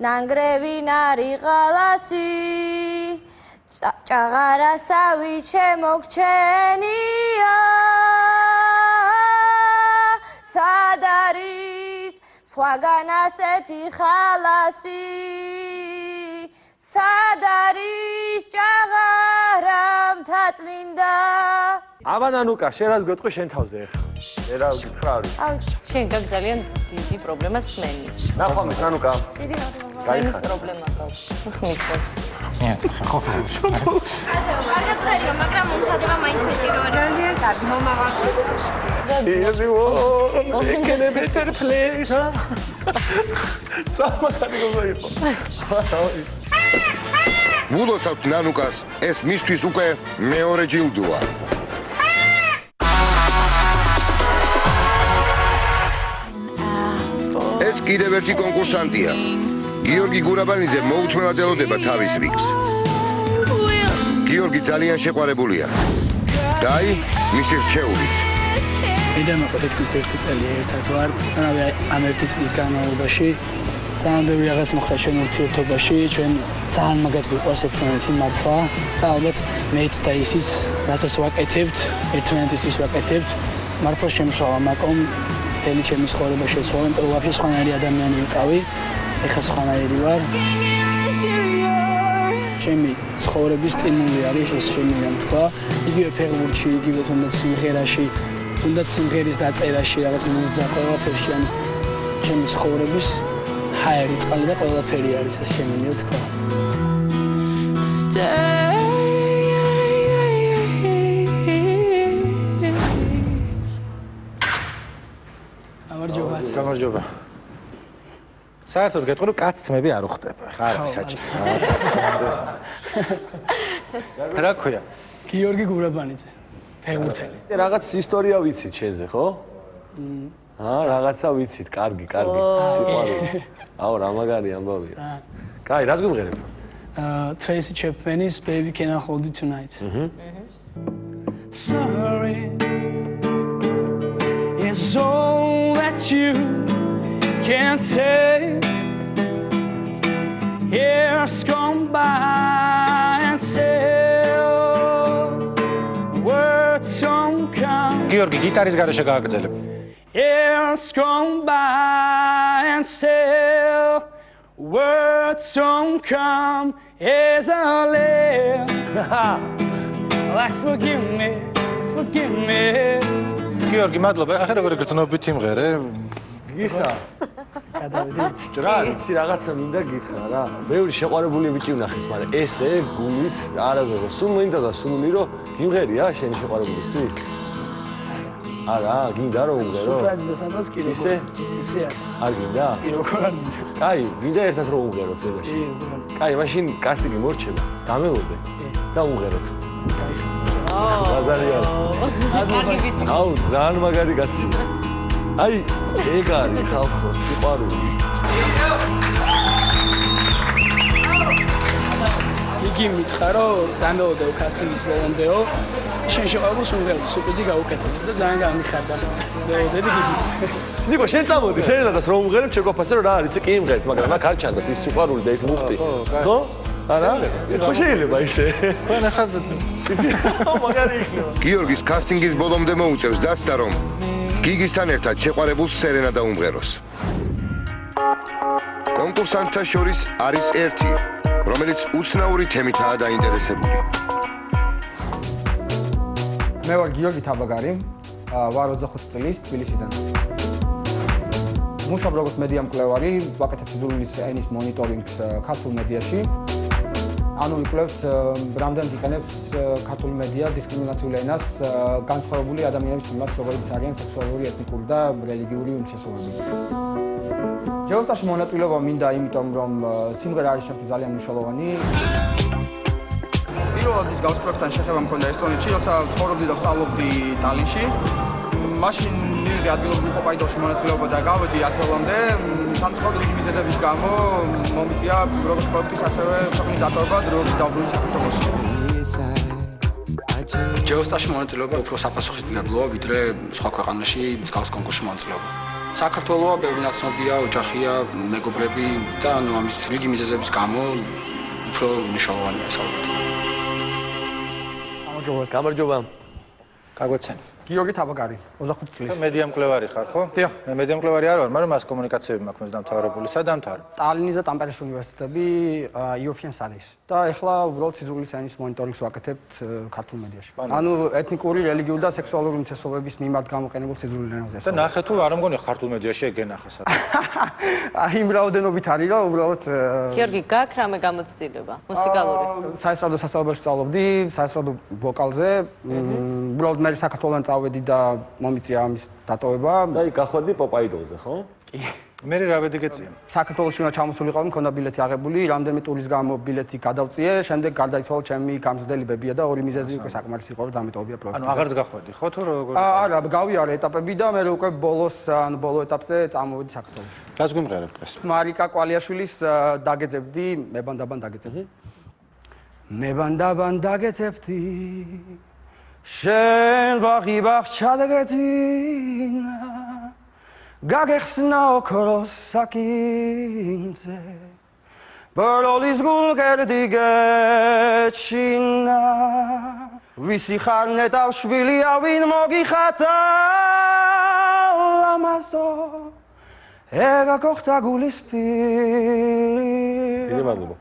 Speaker 3: ნანგრევი ნარი ღალასი, ჭაღარასავი ჩემოგჩენია. სად არის სხვაგან ასეთი ხალასი? სად არის ჭაღარა მთაწმინდა?
Speaker 5: აბა ნანუკა, შენ რას გვეტყვი შენ თავზე ახლა? მე რა ვკითხა არის?
Speaker 4: შენ გაგ ძალიან დიდი პრობლემა სმენის.
Speaker 5: ნახვამის ნანუკა.
Speaker 3: დიდი პრობლემა.
Speaker 5: გაიხარ.
Speaker 4: პრობლემა გაქვს. ხმიწყო.
Speaker 2: ხო.
Speaker 12: კარგია, მაგრამ მომზადება მაინც საჭირო არის.
Speaker 6: ძალიან კარგი, მომავალს.
Speaker 5: Here you are, can a better place. სამაგარი გოგოიყო.
Speaker 1: ვულოცავთ ნანუკას, ეს მისთვის უკვე მეორე ჯილდოა. ეს კიდევ ერთი კონკურსანტია. გიორგი გურაბანიძე მოუთმელად ელოდება თავის რიგს. გიორგი ძალიან შეყვარებულია. და აი მისი რჩეულიც.
Speaker 11: მე და მაყოთ თითქმის 1 წელი ერთად ვართ. ამ 1 წლის განმავლობაში ძალიან ბევრი რაღაც მოხდა ჩვენ ურთიერთობაში, ჩვენ ძალიან მაგად გვიყვარს ერთმანეთი მართლა და ალბათ მეც და ისიც, რასაც ვაკეთებთ, ერთმანეთისთვის ვაკეთებთ, მართლა შემსვალა მაკომ მთელი ჩემი ცხოვრება შეცვალა, იმიტომ რომ ვაფშე სხვანაირი ადამიანი ვიყავი, ეხლა სხვანაირი ვარ. ჩემი ცხოვრების სტიმული არის ეს შემიძლია თქვა, იგივე ფეხბურთში, იგივე თუნდაც სიმღერაში, თუნდაც სიმღერის დაწერაში, რაღაც მუსიკა ყველაფერში, ან ჩემი ცხოვრების ჰაერი წყალი და ყველაფერი არის ეს შემიძლია თქვა. გამარჯობა.
Speaker 2: გამარჯობა. საერთოდ გეტყვი რომ კაც თმები არ უხდება. ხარ საჭირო. რა ქვია?
Speaker 11: გიორგი გურაბანიძე. ფეხბურთელი.
Speaker 5: რაღაც ისტორია ვიცით შენზე, ხო? რაღაცა ვიცით, კარგი, სიყვარული. აუ, რა მაგარი ამბავია. კაი, რას გვიმღერებ?
Speaker 11: Tracy Chapman's Baby Can I Hold You Tonight. Sorry is all that you can say. Years gone by and say words don't come.
Speaker 2: გიორგი, გიტარის გარეშე გააგრძელებ.
Speaker 11: Years gone by and still words don't come as I live. Like forgive me.
Speaker 2: გიორგი, მადლობა. ახლა როგორ გრძნობთ იმღერე?
Speaker 5: გისა. გადავედი. რა, იცი რაღაცა მინდა გითხრა რა. ბევრი შეყვარებული ბიჭი ვნახეთ, მაგრამ ესე გულით არაზოგო. სულ მინდა და სული რომ გიმღერია შენი შეყვარებულისთვის. არა, გინდა რომ უმღერო?
Speaker 11: სურპრაიზი და სადღაც კი როგორ. ისე
Speaker 5: არ გინდა?
Speaker 11: კი როგორ არ მინდა.
Speaker 5: კაი, გინდა ერთად რომ უმღეროთ ეგაში. კაი, მაშინ კასტინგი მორჩება. დამეულდე და უმღეროთ. ბაზარია.
Speaker 4: კარგი ბიტი.
Speaker 5: აუ, ძალიან მაგარი კაცია. აი, ეგ არის ხალხო, სიყვარული.
Speaker 11: იგი მითხრა რომ დამეულდეო კასტინგის ბოლომდეო. შენ შეყვარებულს უმღეროთ, სურპრიზი გავუკეთოთ და ძალიან გამიხარდა. მეოდები გიგის.
Speaker 5: ნიკო, შენ წამოდი, შენადაც რომ უმღერებ, შეგოფასე რომ რა არის, კი იმღერეთ, მაგრამ მაგ არ ჩანდოთ ის სიყვარული და ის მუხტი. ხო? არა? ხო შეიძლება ისე.
Speaker 2: ყველ ახლა
Speaker 5: მაგარი იქნება.
Speaker 1: გიორგის კასტინგის ბოლომდე მოუწევს დასტა რომ გიგისთან ერთად შეყვარებულს სერენა დაუმღეროს. კონკურსანტთა შორის არის ერთი, რომელიც უცნაური თემითაა დაინტერესებული.
Speaker 18: მე ვარ გიორგი თაბაგარი, ვარ 25 წლის თბილისიდან. მუშაობ როგორც მედია მკვლევარი, ვაკეთებ სიძულვილის ენის მონიტორინგს ქართულ მედიაში. ანუ ვიკვლევთ რამდენად იყენებს ქართული მედია დისკრიმინაციულ ენას განსხვავებული ადამიანების მიმართ, როგორიც არიან სექსუალური, ეთნიკური და რელიგიური უმცირესობები. ჯეოსტაში მონაწილეობა მინდა, იმიტომ რომ სიმღერა არის ჩემთვის ძალიან მნიშვნელოვანი. პირველად ის გავს პროექტთან შეხება მქონდა ესტონეთში, როცა ცხოვრობდი და ვსწავლობდი ტალინში. მაშინ მივიღე ადგილობრივ პოპაიდოში მონაწილეობა და გავედი 10 ელამდე. სამწუხაროდ რიგი მიზეზების გამო მომიწია როგორც პროექტის, ასევე ქვეყნის დატოვება დროებით დაბრუნების საქართველოში. ჯეოსტაში მონაწილეობა უფრო საფასუხისმგებლია ბლოა, ვიდრე სხვა ქვეყანაში მსგავს კონკურსში მონაწილეობა. საქართველოა, ბევრი ნაცნობია, ოჯახია, მეგობრები და ანუ ამის რიგი მიზეზების გამო უფრო მნიშვნელოვანია ეს ალბათ.
Speaker 5: გამარჯობა.
Speaker 2: გაგვეცენ.
Speaker 18: გიორგი თაბაგარი, 25 წლის.
Speaker 2: მედია მკვლევარი ხარ, ხო?
Speaker 18: დიახ.
Speaker 2: მე მედია მკვლევარი არ ვარ, მაგრამ მას კომუნიკაციები მაქვს მის დამთავრებული. სად დამთავრე?
Speaker 18: ტალინის და ტამპერეს უნივერსიტეტები, European Studies. და ეხლა უბრალოდ სიძულვილის ენის მონიტორინგს ვაკეთებთ ქართულ მედიაში. ანუ ეთნიკური, რელიგიური და სექსუალური უმცირესობების მიმართ გამოყენებულ სიძულვილ ენაზე.
Speaker 2: და ნახე თუ არ მგონია ქართულ მედიაში ეგენახა სად.
Speaker 18: აი იმ რაოდენობით არის რა, უბრალოდ
Speaker 4: გიორგი, გაქვს რამე გამოცდილება მუსიკალური?
Speaker 18: საესტრადო სასწავლებელში ვსწავლობდი, საესტრადო ვოკალზე. უბრალოდ მე საქართველოსთან წავედი და მომიწია ამის დატოვება.
Speaker 5: და იქ გახვედი პოპაიდოზე, ხო?
Speaker 18: კი.
Speaker 2: მე რა ვედეგეწია?
Speaker 18: საქართველოში უნდა ჩამოსულიყავი, მქონდა ბილეთი აღებული, რამდენიმე ტურის გამო ბილეთი გადავწიე, შემდეგ გარდაიცვალა ჩემი გამზრდელი ბებია და ორი მიზეზი უკვე საკმარისი იყო, რომ დამეტოვებია პროექტი.
Speaker 2: ანუ აღარც გახვედი, ხო თუ როგორ?
Speaker 18: არა, გავიარე ეტაპები და მე უკვე ბოლო ეტაპზე წამოვედი საქართველოში.
Speaker 2: რას გვიმღერებ დღეს?
Speaker 18: მარიკა კვალიაშვილის დაგეძებდი, მებანდაბან დაგეძებდი. მებანდაბან დაგეძებდი. შენ ბაღი ბაღჩა დაგეძინა გაგეხსნა ოქროს საკინზე ბოლოლის გულგერდი გეჩინა ვისი ხარ ნეტავშვილია ვინ მოგიხატა ლამაზო ეგა გოხტა გულისფერი
Speaker 5: დიდი მადლობა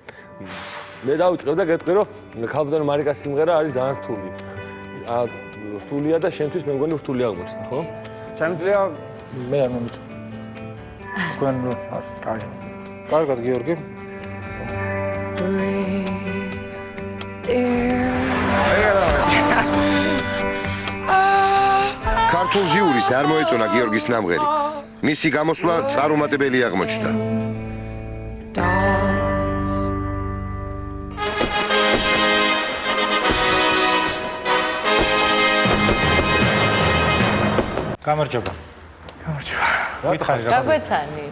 Speaker 5: მე დავიწყებ და გეტყვი რომ ქალბატონ მარიკას სიმღერა არის ძალიან რთული რთულია და შენთვის მე მგონი რთული აღმოჩნდა ხო?
Speaker 2: შემიძლია მე არ მომიწევ. თქვენ კარგი. კარგად გიორგი.
Speaker 1: ქართულ ჟიურის არ მოეწონა გიორგის ნამღერი. მისი გამოსვლა წარუმატებელი აღმოჩნდა.
Speaker 2: გამარჯობა.
Speaker 11: გამარჯობა.
Speaker 2: მითხარი რა.
Speaker 4: გაგვეცანი.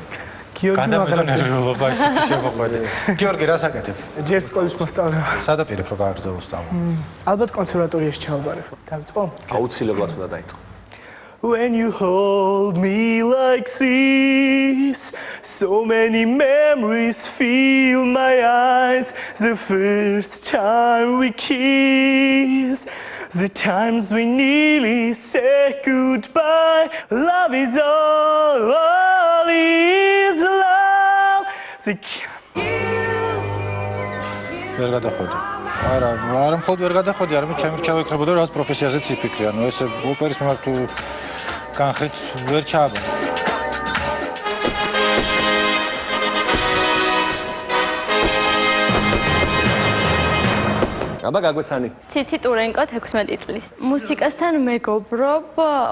Speaker 11: გიორგი
Speaker 2: გადამეტანეულობა ისეთი შემოხვედე. გიორგი რას აკეთებ?
Speaker 11: ჯერ სკოლის მოსწავლეა.
Speaker 2: სადაპირებ რო გააგრძელო სწავლა?
Speaker 11: ალბათ კონსერვატორიაში ჩავაბარებ. დავიწყო?
Speaker 5: აუცილებლად უნდა დაიწყო.
Speaker 19: When you hold me like this, so many memories fill my eyes. The first time we kissed, the times we nearly said goodbye. Love is all is love.
Speaker 2: ვერ გადახვედი. არა მხოლოდ ვერ გადახვედი, არამედ ჩემი ჩავეკრებოდა რაღაც პროფესიაზეც იფიქრე. ანუ ეს ოპერის მიმართ თუ განხრით ვერ ჩააბა.
Speaker 5: აბა გაგვეცანი.
Speaker 20: ციცი ტურენკო 16 წლის. მუსიკასთან მეგობრობ,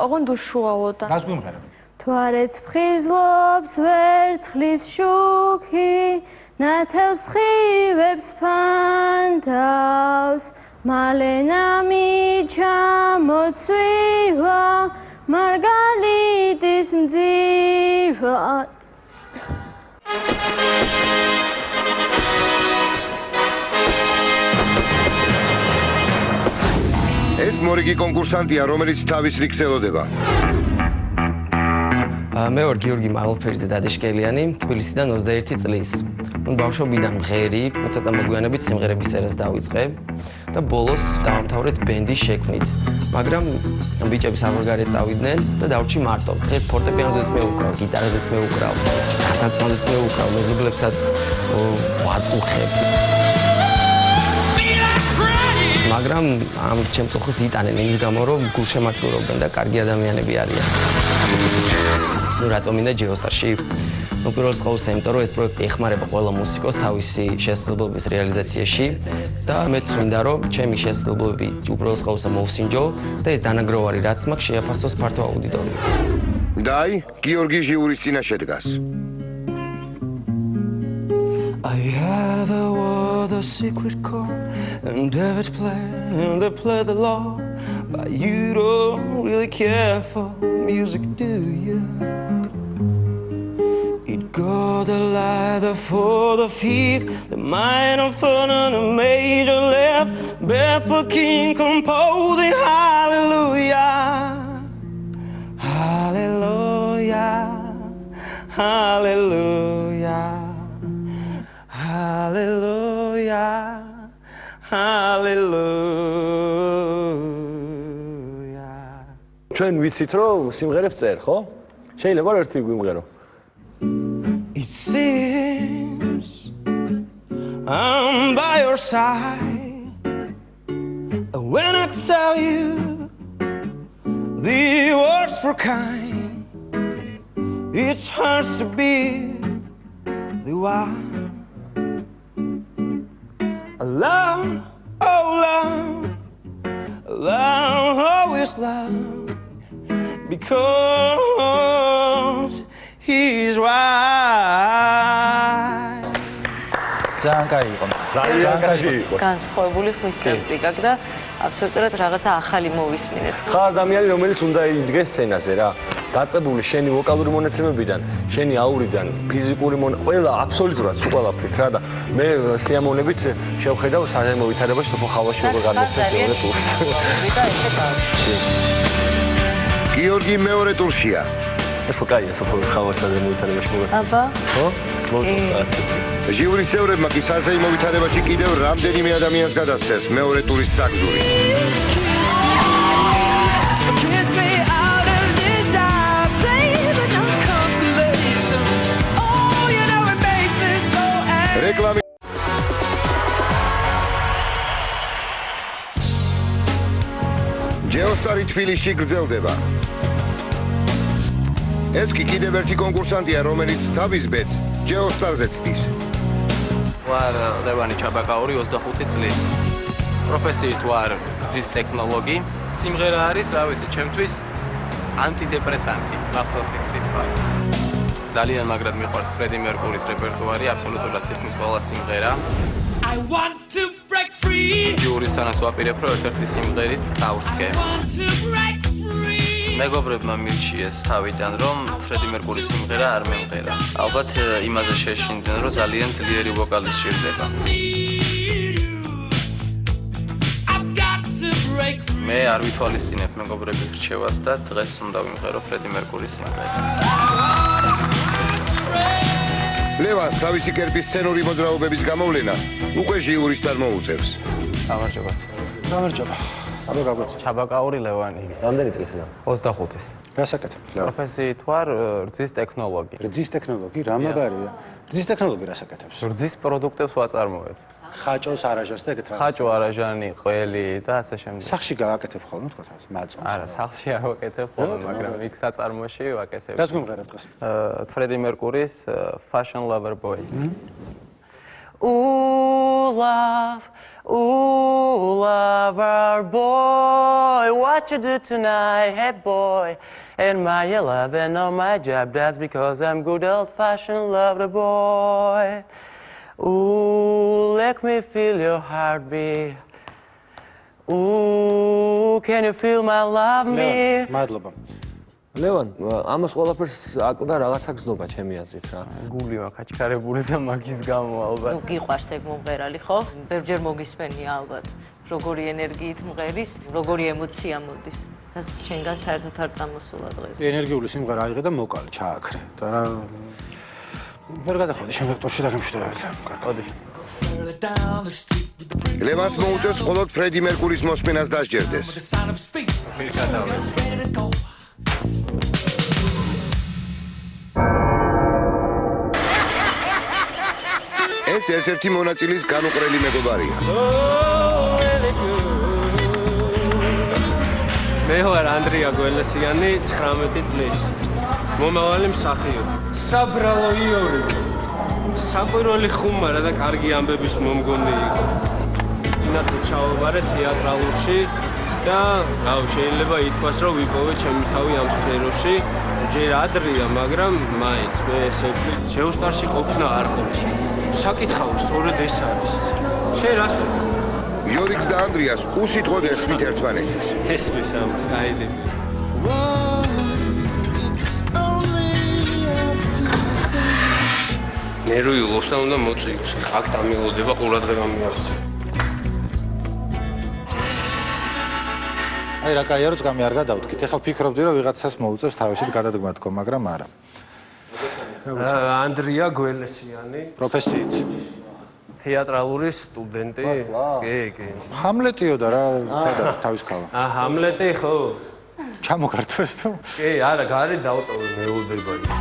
Speaker 20: ოღონდ უშუალოდ.
Speaker 2: რას გვიმღერებ?
Speaker 20: თუ არ ეცხრიზლობს ვერცხლის შუქი, ნათელს ხივებს ფანდავს, მალე ნამი ჩამოცვივა, მარგალიტის მძივად.
Speaker 1: ეს მორიგი კონკურსანტია, რომელიც თავის რიგს ელოდება.
Speaker 21: მე ვარ გიორგი მაღალფერიძე დადაშკელიანი, თბილისიდან 21 წლის. ბავშვობიდან მღერი, ცოტა მოგვიანებით სიმღერების წერას დავიწყე და ბოლოს დავამთავრეთ ბენდის შექმნით. მაგრამ ბიჭები საფრანგეთს წავიდნენ და დავრჩი მარტო. დღეს ფორტეპიანოზეც მეუკრავ, გიტარაზეც მეუკრავ, დასარტყმაზეც მეუკრავ, მეზობლებსაც ვაწუხებ. მაგრამ ამ ჩემს ოხს იტანენ იმის გამო, რომ გულშემატკივრობენ და კარგი ადამიანები არიან. ну რატომ მინდა ჯეოსტარში? ну პირველს ყოვლისა, იმიტომ რომ ეს პროექტი ეხმარება ყველა მუსიკოს თავისი შესაძლებლობის რეალიზაციაში და მეც მინდა რომ ჩემი შესაძლებლობები უბრალოდ ყოვლისა მოვსინჯო და ეს დანაგროვარი რაც მაქვს შეაფასოს ფართო აუდიტორიამ.
Speaker 1: და აი, გიორგი ჟიურის წინაშე დგას.
Speaker 19: I have a word, a secret chord, and David play the law, but you don't really care for music, do you? It got a ladder for the feet, the minor fun and a major left, barefoot king composing hallelujah, hallelujah, hallelujah. Hallelujah, hallelujah.
Speaker 5: ჩვენ ვიცით რომ სიმღერებს წერს, ხო? შეიძლება ერთი გვიმღერო.
Speaker 19: It seems I'm by your side when I tell you the words for kind. It's hard to be the one. Love, oh love, love, always love, because he's right.
Speaker 2: ძალიან კაი იყო.
Speaker 5: ძალიან კაი იყო.
Speaker 4: განსხვავებული ხმის ტემპიკა და აბსოლუტურად რაღაცა ახალი მოვისმინეთ.
Speaker 5: ხარ ადამიანი რომელიც უნდა იდგეს სცენაზე რა. დაწყებული შენი ვოკალური მონაცემებიდან, შენი აურიდან, ფიზიკური ყველა აბსოლუტურად სულ ყველაფრით რა და მე სიამოვნებით შევხედავ საღამო ვითარებაში სოფო ხალხში როგორ გადმოცემს მეორე ტურს.
Speaker 1: გიორგი მეორე ტურშია.
Speaker 5: ეს ხო კაია სოფო ხალხში საღამო ვითარებაში მოგა.
Speaker 4: აბა.
Speaker 5: ხო? მოუწევთ.
Speaker 1: ჟიურის წევრებმა კი საზეიმო ვითარებაში კიდევ რამდენიმე ადამიანს გადასცეს მეორე ტურის საგზური. რეკლამი ჯეოსტარი თბილისში გრძელდება. ეს კი კიდევ ერთი კონკურსანტია, რომელიც თავის ბედს ჯეოსტარზე ცდის.
Speaker 7: ვარ ლევანი ჩაბაკაური 25 წლის. პროფესიით ვარ გზის ტექნოლოგი. სიმღერა არის, რა ვიცი, ჩემთვის ანტიდეპრესანტი, მახსოვს იქ სიტყვა. ძალიან მაგრად მიყვარს ფრედი მერკურის რეპერტუარი, აბსოლუტურად თითქმის ყველა სიმღერა. I want to break free. ჯურისთანაც ვაპირებ, რომ ერთ-ერთი სიმღერით წავსკე. მეგობრებმა მირჩიეს თავიდან, რომ ფრედი მერკურის სიმღერა არ მემღერა. ალბათ იმაზე შეშინდნენ, რომ ძალიან ძლიერი ვოკალი სჭირდება. მე არ ვითვალისწინებ მეგობრების რჩევას და დღეს უნდა ვიმღერო ფრედი მერკურის სიმღერა.
Speaker 1: ლევანს თავისი კერპის სცენური მოძრაობების გამოვლენა უკვე ჟიურისთან მოუწევს.
Speaker 7: გამარჯობა.
Speaker 2: გამარჯობა. აბა გაგვეცი.
Speaker 7: ჩაბაკაური ლევანი.
Speaker 5: რამდენი წლისა?
Speaker 7: 25-ის.
Speaker 2: რასაკეთებ?
Speaker 7: პროფესიით ვარ რძის ტექნოლოგი.
Speaker 2: რძის ტექნოლოგი? რა მაგარია? რძის ტექნოლოგი რასაკეთებს?
Speaker 7: რძის პროდუქტებს ვაწარმოებ.
Speaker 2: ხაჭოს, არაჟანს და ეგეთ რა.
Speaker 7: ხაჭო, არაჟანი, ყველი და ასე შემდეგ.
Speaker 2: სახში გააკეთებ ხოლმე თქო თავს, მაწონს.
Speaker 7: არა, სახში არ ვაკეთებ ხოლმე, მაგრამ იქ საწარმოში ვაკეთებ.
Speaker 2: რას გვიმღერებ დღეს?
Speaker 7: ფრედი მერკურის Fashion Lover Boy. Ooh, love, lover boy, what you do tonight, hey boy? And my love and all my job, that's because I'm good old-fashioned lover boy. Ooh, let me feel your heartbeat. Ooh, can you feel my love me?
Speaker 2: მადლობა.
Speaker 5: ლევან, ამას ყველაფერს აკლდა რაღაცა გზნობა ჩემი აზრით რა.
Speaker 7: გული მაქაჩქარებული და მაგის გამო ალბათ.
Speaker 4: ნუ გიყვარს ეგ მომღერალი, ხო? ბევრჯერ მოგისმენია ალბათ. როგორი ენერგიით მღერის, როგორი ემოცია მოდის. და შენგან საერთოდ არ წამოსულა დღეს.
Speaker 2: ენერგიული სიმღერა აიღე და მოკალე, ჩააქრე. და რა ვერ გადახვედი შემდეგ ტურში და გემშვიდობებით.
Speaker 7: კარგი.
Speaker 1: ლევანს მოუწევს მხოლოდ ფრედი მერკურის მოსმენას დასჯერდეს. ეს ერთ-ერთი მონაწილის განუყრელი მეგობარია.
Speaker 10: მე ვარ ანდრია გველესიანი, 19 წლის. მომავალი მსახიობი. საბრალო იორიკი. საყვირველი ხუმარა და კარგი ამბების მომგონი იყო. ინატრ ჩავაბარე თეატრალურში და რავი, შეიძლება ითქვას, რომ ვიპოვე ჩემი თავი ამ სფეროში. ჯერ ადრეა, მაგრამ მაინც მე ესე ვთვლი, ჯეოსტარში ყოფნა არ ყოფნა. საკითხავი სწორედ ეს არის. შენ რას ვთქვი?
Speaker 1: იორიკს და ანდრიას უსიტყვოდ ესმით ერთმანეთის.
Speaker 10: ესმის ამას, გაიდები. მე რო ილობს და უნდა მოწიოს. აქ დამილოდება ყურადღება მიაღწია.
Speaker 2: აი რა კაია, რომ ძგამი არ გადავთქვით. ეხლა ვფიქრობდი, რომ ვიღაცას მოუწევს თავისით გადადგმა თქო, მაგრამ არა.
Speaker 10: ანდრია გველესიანი.
Speaker 2: პროფესიით.
Speaker 10: თეატრალური სტუდენტი. კი, კი.
Speaker 2: ჰამლეტიო და რა, თავის ქალა.
Speaker 10: ჰამლეტი ხო?
Speaker 2: ჩამოგართვეს თუ?
Speaker 10: კი, არა, გარი დავტოვე, მეულდება ის.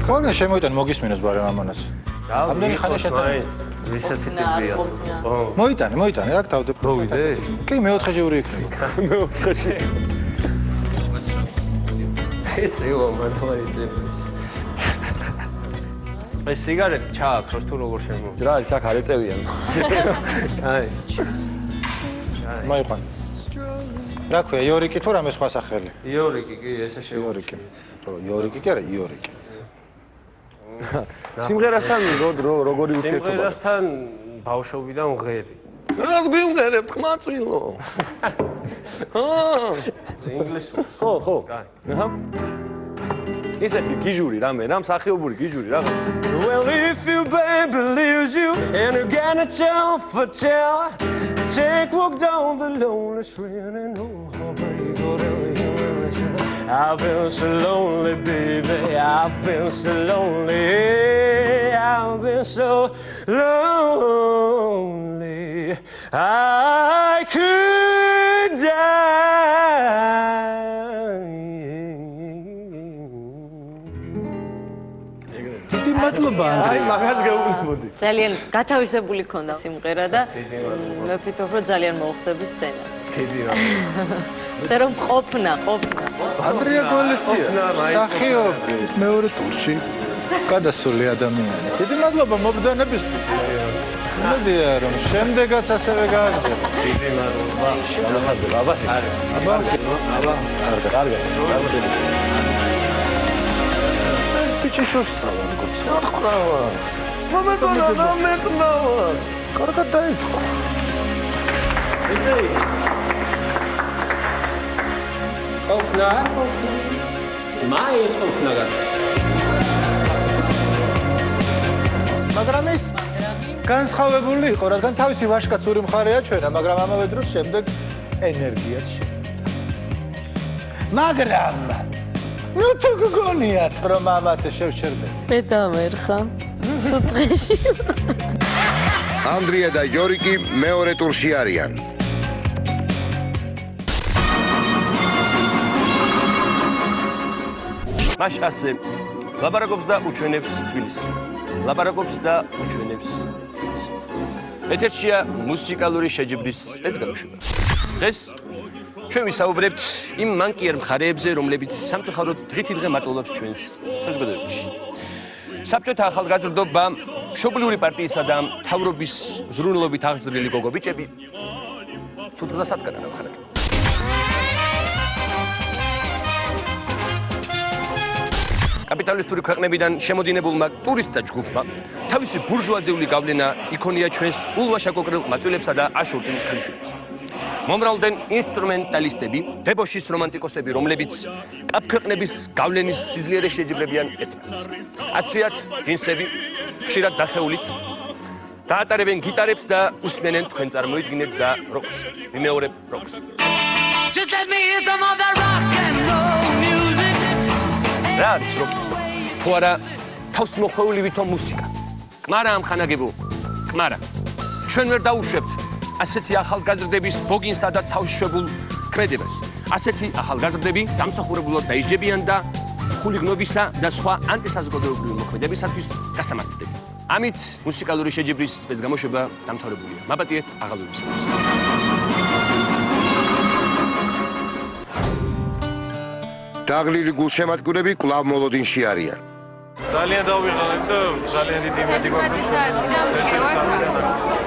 Speaker 2: ხონა შემოიტან მოგისმინოს ბარემ ამანას. ამდენი ხანი შეტანა.
Speaker 10: ისეთი ტიპია.
Speaker 2: მოიტანე, აქ დავდებ.
Speaker 10: მოვიდე?
Speaker 2: კი, მეოთხე ჟიური იქნება.
Speaker 10: მეოთხე ჟიური. ეცეო, მართლა იწევს. ეს სიგარეტი ჩააქროს თუ როგორ შემოვიდა?
Speaker 5: რა არის, აქ არ ეწევიან.
Speaker 10: აი.
Speaker 2: მაიყვან. რა ქვია, იორიკი თუ რამე სხვა სახელი?
Speaker 10: იორიკი, კი, ესე შევიორიკი.
Speaker 2: იორიკი კი არა, იორიკი.
Speaker 5: სიმღერასთან როგორი ურთიერთობა?
Speaker 10: სიმღერასთან ბავშვობიდან ღერი.
Speaker 5: რას გვიმღერებთ ხმაწვილო? ინგლისური. ხო. აჰა. ისეთი გიჟური რამე, რამ სახიობური გიჟური რაღაც. Well if you baby leaves you and you're gonna tell for tell take walk down the lonely street and oh baby I've been so lonely baby I've been so lonely I've been so lonely I could die
Speaker 2: მადლობა ანდრეი.
Speaker 5: მაგას გეუბნებოდი.
Speaker 4: ძალიან გათავისებული ქონდა სიმღერა და მე ვფიქრობ, რომ ძალიან მოუხდები სცენას.
Speaker 5: დიდი მადლობა.
Speaker 4: ისე რომ ყოფნა.
Speaker 2: ანდრია გოლესია. მსახიობი მეორე ტურში გადასული ადამიანი. დიდი მადლობა მობრძანებისთვის. მოდია რომ შემდეგაც ასევე გააგრძელოთ.
Speaker 5: დიდი მადლობა. კარგად.
Speaker 2: Pici șorțala, goția. Hrava.
Speaker 5: მომეწონა და მეტნავა.
Speaker 2: კარგად დაიწყო.
Speaker 5: ესე იგი. ყოფნა. მაინც ყოფნა გაქვს.
Speaker 2: მაგრამ ის განსხვავებული იყო, რადგან თავისი ვაჟკაცური მხარე აჩვენა, მაგრამ ამავე დროს შემდეგ ენერგიაც შემოიტანა. მაგრამ ნუ თუ გგონიათ რომ ამათე შევჩერდები.
Speaker 4: მე დამერხა. ცოტღეში.
Speaker 1: ანდრია და იორიკი მეორე ტურში არიან.
Speaker 5: მაშასე ლაბარაკობს და უჩვენებს თბილისი. ლაბარაკობს და უჩვენებს თბილისი. ეთერშია მუსიკალური შეჯიბრის სპეცგამოშვება. დღეს ჩვენ ვისაუბრებთ იმ მანკიერ მხარეებზე, რომლებიც სამწუხაროდ დღითიდღე მატულობს ჩვენს საზოგადოებაში. საბჭოთა ახალგაზრდობა, მშობლიური პარტიისა და მთავრობის ზრუნლობით აღზრდილი გოგო-ბიჭები ცუდღას ადგან ამხანაგებენ. კაპიტალისტური ქვეყნებიდან შემოდინებულმა ტურისტთა ჯგუფმა თავისი ბურჟუაზიული გავლენა იქონია ჩვენს ულვაშაკოკრილ მაწვილებსა და აშურტი ქალიშვილებს. მომრავლდნენ ინსტრუმენტალისტები, დებოშის რომანტიკოსები, რომლებიც კაპქვეყნების გავლენის სიძლიერეს შეჯიბრებიან ერთმანეთს. აცვიათ ჯინსები, ხშირად დახეულიც, დაატარებენ გიტარებს და უსმენენ თქვენ წარმოიდგინეთ და როკს. ვიმეორებ როკს.
Speaker 15: Just let me hear some of that rock and roll music.
Speaker 5: რა არის როკი? თუ არა თავს მოხვეული ვითომ მუსიკა. კმარა ამხანაგებო, კმარა. ჩვენ ვერ დაუშვებთ ასეთი ახალგაზრდების ბოგინსა და თავშებულ კრედებას. ასეთი ახალგაზრდები დამსახურებულად დაიჯებიან და ხულიგნობისა და სხვა ანტისაზოგადოებრივი მოქმედებისათვის გასამართლდებიან. ამით მუსიკალური შეჯიბრის სპეცგამოშვება დამთავრებულია. მაპატიეთ აღალუებისათვის.
Speaker 1: დაღლილი გულშემატკივრები კვლავ მოლოდინში არიან.
Speaker 10: ძალიან დავიღალებ და ძალიან დიდი იმედი გვაქვს.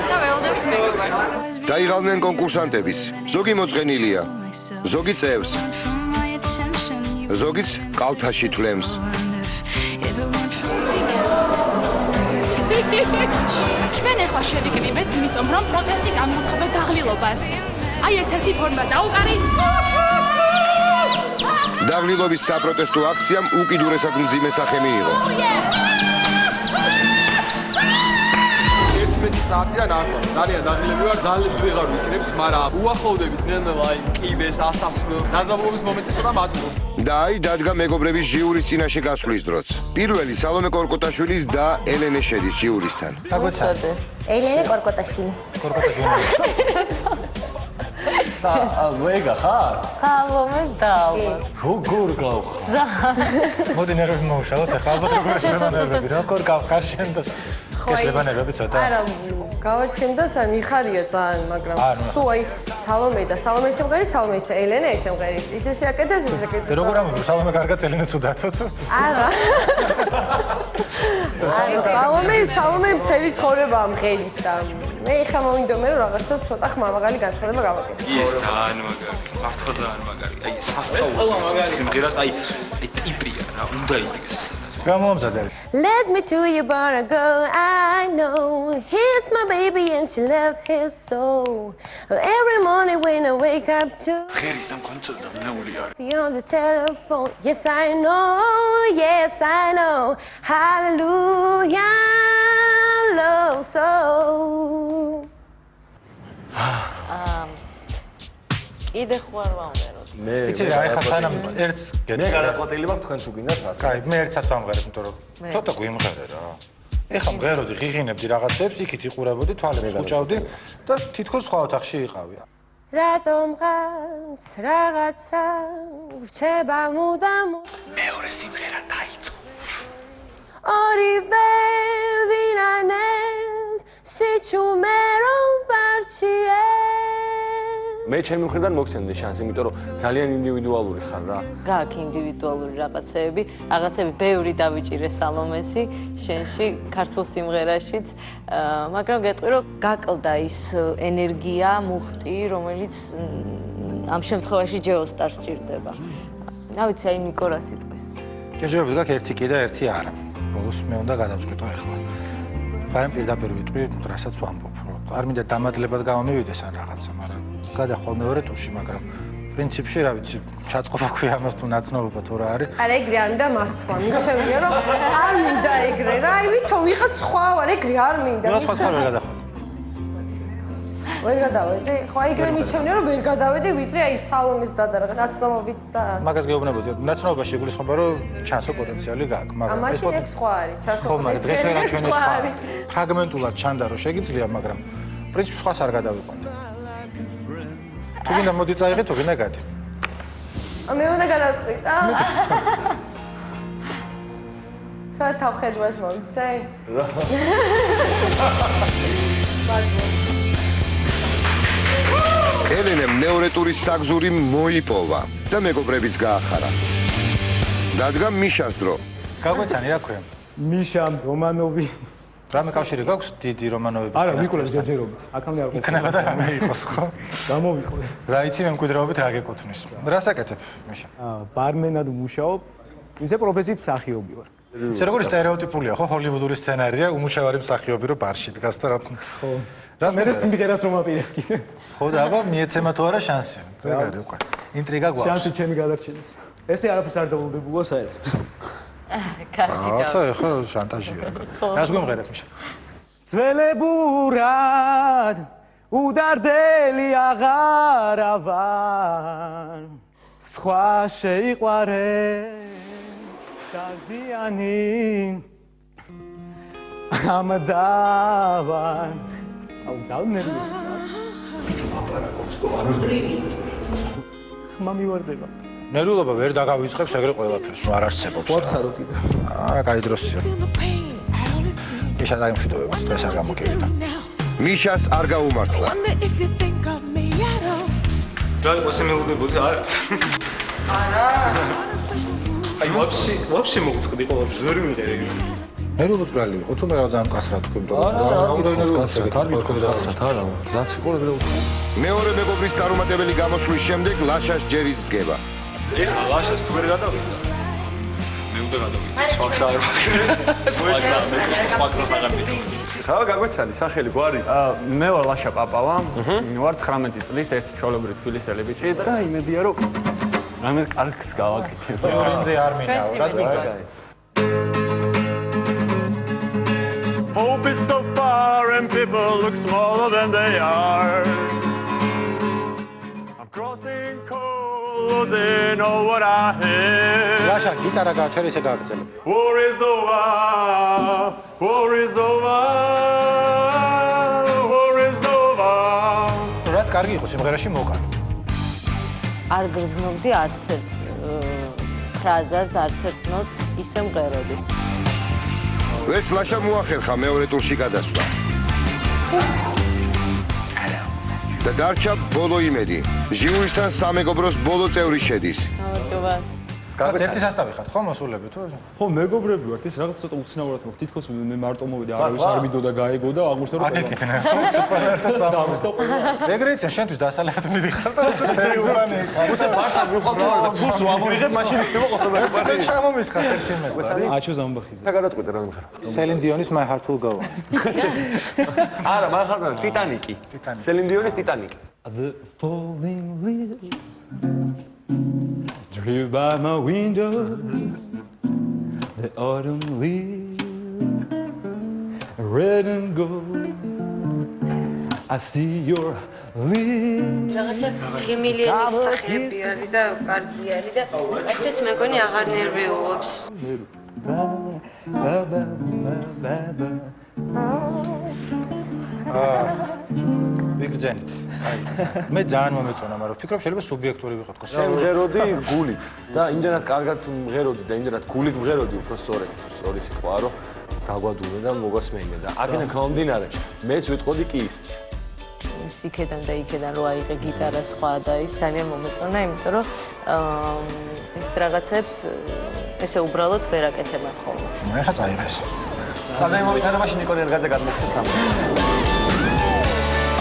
Speaker 6: და ველოდებით მეგობრებს.
Speaker 1: დაიღალნენ კონკურსანტებიც. ზოგი მოწყენილია, ზოგი წევს, ზოგიც კალთაში თვლემს.
Speaker 9: ჩვენ ახლა შევიკრიბეთ, იმიტომ რომ პროტესტი გამოცხადდა დაღლილობას. აი ერთ-ერთი ფორმა დაუკარი.
Speaker 1: დაღლილობის საპროტესტო აქციამ უკიდურესად მძიმე სახე მიიღო.
Speaker 13: 11 საათიდან ახლა ძალიან დაღლილები ვარ, ძალებს ვეღარ ვიკრებს, მაგრამ უახლოვდებით ნელ-ნელა აი კიბეს, ასასვლელს, დაზაბულობის მომენტისა და მატულობს.
Speaker 1: და აი დადგა მეგობრების ჟიურის წინაშე გასვლის დროც. პირველი სალომე კორკოტაშვილის და ელენე შედის ჟიურისთან.
Speaker 2: გაგვეცადე.
Speaker 16: ელენე კორკოტაშვილი.
Speaker 5: ვეგა ხარ?
Speaker 4: სალომეს და ალბათ.
Speaker 5: როგორ გავხარ?
Speaker 2: მოდი ნერვები მოუშალოთ, ახლა ალბათ როგორ შეიძლება ნერვები, როგორ გავხარ შენ და გესლება ნერვები ცოტა.
Speaker 16: არა, გავაჩენდა მიხარია ძალიან, მაგრამ სულ აი სალომე და სალომეს სიმღერის, სალომეს ელენე ეს სიმღერის. ისე აკეთებს, ისე აკეთებს.
Speaker 2: როგორ ამბობ, სალომე კარგად ელენეც უდათო თუ?
Speaker 16: არა. სალომე მთელი ცხოვრება ამღერის და მე ხა მომიდომე რომ რაღაცა ცოტა ხმამაღალი განცხადება გავაკეთე.
Speaker 13: ის ძალიან მაგარი, მართლა ძალიან მაგარი. აი სასწაული სიმღერას აი ტიპია რა, უნდა იგეს სადაც.
Speaker 2: გამომზადე.
Speaker 16: Let me to you about a girl I know. He's my baby and she left his soul. Every morning when I wake up to
Speaker 8: ღერის და მქონწოლ და მნეული არის.
Speaker 16: be on the telephone. Yes I know. Hallelujah, love so.
Speaker 4: კიდე ხوار ვამღეროთ.
Speaker 2: იცი რა, ეხლა სანამ ერთს
Speaker 5: მე გადაწყვეტილი მაქვს თქვენ თუ გინდათ რა.
Speaker 2: კაი, მე ერთსაც ვამღერებ, იმიტომ რომ ცოტა გვიმღერე რა. ეხლა მღეროდი, ღიღინებდი რაღაცებს, იქით იყურებოდი, თვალებს ხუჭავდი და თითქოს სხვა ოთახში იყავი.
Speaker 16: რატომ ღაც რაღაცა ვრჩება მუდამ
Speaker 8: მეორე სიმღერა დაიწყო.
Speaker 16: ორივე ვინანელ სიჩუმერო ვარჩიე
Speaker 5: მე ჩემი მხრიდან მოგცემდი შანსი, იმიტომ რომ ძალიან ინდივიდუალური ხარ რა.
Speaker 4: გაქვს ინდივიდუალური რაღაცები, რაღაცები ბევრი დავიჭირე სალომესი, შენში, ქართულ სიმღერაშიც, მაგრამ გეტყვი რომ გაკლდა ის ენერგია, მუხტი, რომელიც ამ შემთხვევაში ჯეოსტარს სჭირდება. რა ვიცი, აი ნიკო რა სიტყვის.
Speaker 2: ჯერჯერობით გაქვს ერთი კი და ერთი არა. ბოლოს მე უნდა გადავწყვიტო ახლა. მაგრამ პირდაპირ ვიტყვი, რასაც ვამბობ, რომ არ მინდა დამატებად გამომივიდეს ან რაღაცა, მაგრამ გადახვალ მეორე ტურში, მაგრამ პრინციპში რა ვიცი, ჩაწყობა ქვია ამას თუ ნაცნობობა თუ რა არის.
Speaker 16: არა ეგრე არ მინდა მართლა, მიჩვენია რომ არ მინდა ეგრე რა, აი ვითომ ვიღაც სხვა ვარ, ეგრე არ მინდა.
Speaker 2: რა სხვა ვერ გადახვალ.
Speaker 16: ვერ გადავედი? ხო ეგრე მიჩვენია რომ ვერ გადავედი, ვიდრე აი სალონის დადა რაღაც ნაცნობობით და
Speaker 2: მაგას გეუბნებოდი, ნაცნობობაში იგულისხმება რომ ჩანსო პოტენციალი გაქვს, მაგრამ
Speaker 16: ეს ეგ სხვა არის, ჩანსო
Speaker 2: ხო, მაგრამ დღეს ვერ აჩვენე სხვა. ფრაგმენტულად ჩანდა რომ შეგიძლია, მაგრამ პრინციპში სხვას არ გადავიყვანდი. თუ გინდა მოდი წაიღე, თუ გინდა გადი.
Speaker 16: მე უნდა გადავწყვიტა. ცოტა თავხედვას მომცე.
Speaker 1: ელენემ მეორე ტურის საგზური მოიპოვა და მეგობრებიც გაახარა. დადგა მიშას დრო.
Speaker 2: გაგვეცანი რა ქვია?
Speaker 18: მიშამ, რომანოვი.
Speaker 2: რამე კავშირი გაქვს დიდი რომანოვების?
Speaker 18: არა, მიკულას ჯერჯერობით. აქამდე არ
Speaker 2: იქნება და რამე იყოს ხო?
Speaker 18: გამოვიყოლე.
Speaker 2: რა იცი მე მკვიდრაობით რა გეკუთვნის. რა საკეთებ, მიშა?
Speaker 18: ბარმენად ვმუშაობ. ისე პროფესიით მსახიობი ვარ.
Speaker 2: ეს როგორი სტერეოტიპულია ხო, ჰოლივუდური სცენარია, უმუშავარი მსახიობი რო ბარში დგას და რა თქმა უნდა.
Speaker 18: ხო. მე სიმღერას რომ აპირებს კიდე.
Speaker 2: ხო და აბა მიეცემა თუ არა შანსი. ზეგარი უკვე. ინტრიგა გვაქვს.
Speaker 18: შანსი ჩემი გადარჩენის. ესე არაფერს არ დაულდებულა საერთოდ.
Speaker 4: კარგი და.
Speaker 2: ახლა ხო შანტაჟია. რას გვიმღერებ მიშა?
Speaker 18: ძველებურად უდარდელი აღარა ვარ. სხვა შეიყვარე დადიანი ამდავარ. აუ ძალნერი. ხმა მივარდება.
Speaker 2: ნერულობა ვერ დაგავიწყებს ეგრე ყველაფერს, არ არსებობს.
Speaker 18: ვაფცარო კიდე.
Speaker 2: კაი დროსია. მიშა დაიმშვიდობებას, დღეს არ გამოგივიდა.
Speaker 1: მიშას არ გაუმართლა.
Speaker 10: რა იყოს მელოდებოდი არა? არა. აი ვაფშე მოგწყდი ყოველთვის ვერ მიყერე.
Speaker 2: ნერულობ ბრალი იყო თუ მე რა ძალიან კასრად თქვი,
Speaker 5: არა, რაც იყო რა ვთქვა.
Speaker 1: მეორე მეგობრის წარუმატებელი გამოსვლის შემდეგ ლაშას ჯერის დგება.
Speaker 13: ეხლა ლაშას თუ ვერ გადავიდა. მე უნდა გადავიდე. სხვა გზას აღარ მიყავ.
Speaker 5: ხა გაგვეცანი სახელი გვარი?
Speaker 18: მე ვარ ლაშა პაპავა. ვარ 19 წლის ერთი ჩვეულებრივი თბილისელი ბიჭი და იმედია რომ რამე კარგს გავაკეთებ.
Speaker 2: ორინდე არ მინაო, რა გიგა?
Speaker 22: Hope is so far and people look smaller than they are. I'm crossing cold, losing all what I have.
Speaker 2: ლაშა გიტარა გააჩერე ისე გააგრძელე.
Speaker 22: War is over, war is over, war is over.
Speaker 2: რაც კარგი იყო სიმღერაში მოკან.
Speaker 4: არ გრძნობდი არც ერთ ფრაზას და არც ერთ ნოტს ისე მღეროდი.
Speaker 1: ეს ლაშა მოახერხა მეორე ტურში გადასვლა. და დარჩა ბოლო იმედი. ჟიურისთან სამეგობროს ბოლო წევრი შედის.
Speaker 4: გამარჯობა.
Speaker 2: ერთი სასტავი ხართ ხო მოსულები თუ?
Speaker 5: ხო, მეგობრები ვართ, ეს რაღაც ცოტა უცნაურად მოხდა. თითქოს მე მარტო მოვიდა, არავის არ მიდო და გაეგო და აღმოჩნდა რომ
Speaker 2: აკეთებენ ხო? სუპერმარკეტად სამოვიდა. ეგრე იციან, შენთვის დასალეხად მიდიხარ და ცოტა უკანე ხარ.
Speaker 5: უცებ მართა მივხვდი და ფულს ვამოიღებ, მაშინ მივიღო ხოლმე.
Speaker 2: მე ჩამომისხა ერთი მე.
Speaker 5: აჩო ზამბახიზე. და გადაწყვეტე რა მიხარ.
Speaker 2: Celine Dion's My Heart Will Go On.
Speaker 5: არა, მან ხარ ტიტანიკი. Celine Dion's ტიტანიკი. The falling leaves drift by my window. The autumn leaves red and gold. I see your lips.
Speaker 16: რაღაცა გემილიანის სახეები არის და კარგი არის და აჩეც მეგონი აღარ ნერვიულობს.
Speaker 2: ვიგრძენით. მე ძალიან მომეწონა, მაგრამ ვფიქრობ შეიძლება სუბიექტური ვიყოთ, ხო?
Speaker 5: შენ მღეროდი გულით და იმდენად კარგად მღეროდი და იმდენად გულით მღეროდი, უფრო სწორი სიტყვაა, რომ დაგვადუნე და მოგასმენია და აქედან გამომდინარე, მეც ვიტყოდი კი ის.
Speaker 4: იქედან და იქედან რო აიღე გიტარა სხვა და ის ძალიან მომეწონა, იმიტომ რომ ეს რაღაცებს ესე უბრალოდ ვერ აკეთებენ ხოლმე.
Speaker 2: ეხლა წაიღეს.
Speaker 5: საზეიმო ვითარებაში ნიკოლე ერგაძე გადმოგცეთ სამს.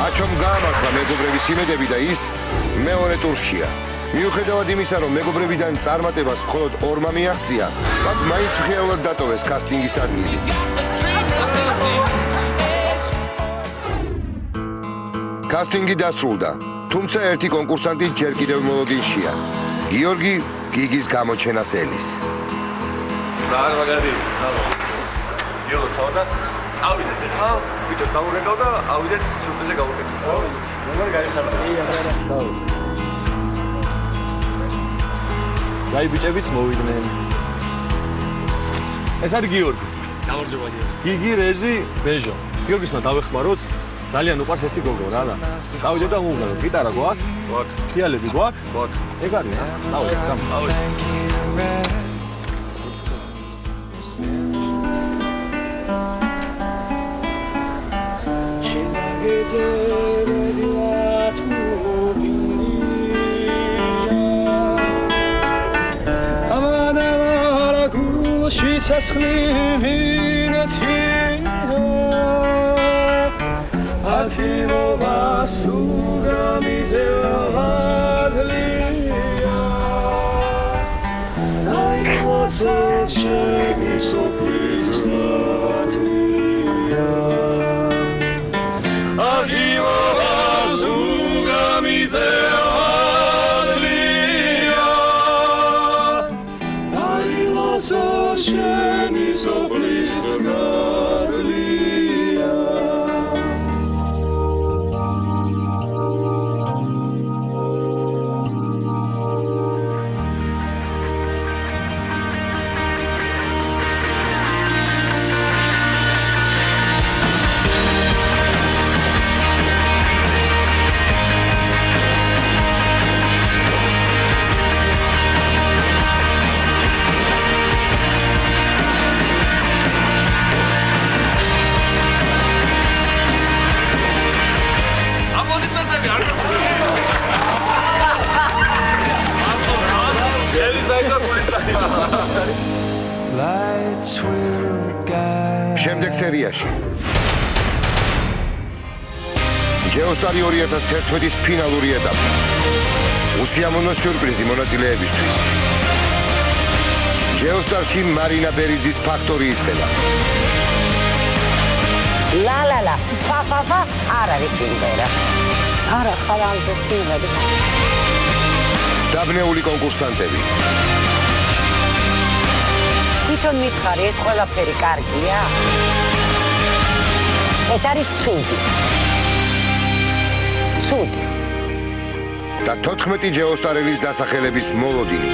Speaker 1: აჩომ გაამართლა მეგობრების იმედები და ის მეორე ტურშია. მიუხედავად იმისა, რომ მეგობრებიდან წარმატებას მხოლოდ ორმა მიაღწია, მათ მაინც მხიარულად დატოვეს კასტინგის ადგილი. კასტინგი დასრულდა, თუმცა ერთი კონკურსანტი ჯერ კიდევ მოლოდინშია. გიორგი გიგის გამოჩენას ელის.
Speaker 5: ძალიან მაგარი, სალო. იო, ცოტა წავიდეთ ახლა, ბიჭებს დავურეკავ და ავიდეთ სურპრიზზე გავუკეთოთ. წავიდეთ. როგორ გაიხარდა? წავიდეთ. რაი ბიჭებიც მოვიდნენ. ეს არის გიორგი. გამარჯობა გიორგი. გიგი, რეზი, ბეჟო. გიორგის უნდა დავეხმაროთ. ძალიან უყვარს ერთი გოგო რა. წავიდეთ და მოუგდარო. გიტარა გვაქვს? გვაქვს. ფიალები გვაქვს? გვაქვს. ეგ არის რა. წავიდეთ, წავიდეთ.
Speaker 1: შემდეგ სერიაში ჯეოსტარი 2011-ის ფინალური ეტაპი. უსიამოვნო სიურპრიზი მონაწილეებისთვის. ჯეოსტარში მარინა ბერიძის ფაქტორი იწყება.
Speaker 14: ლა ფა არ არის სიმღერა. არა, ხალხზე სიმღერა.
Speaker 1: დაბნეული კონკურსანტები.
Speaker 14: თვითონ მითხარი, ეს ყველაფერი კარგია? ეს არის ცუდი.
Speaker 1: და 14 ჯეოსტარელის დასახელების მოლოდინი.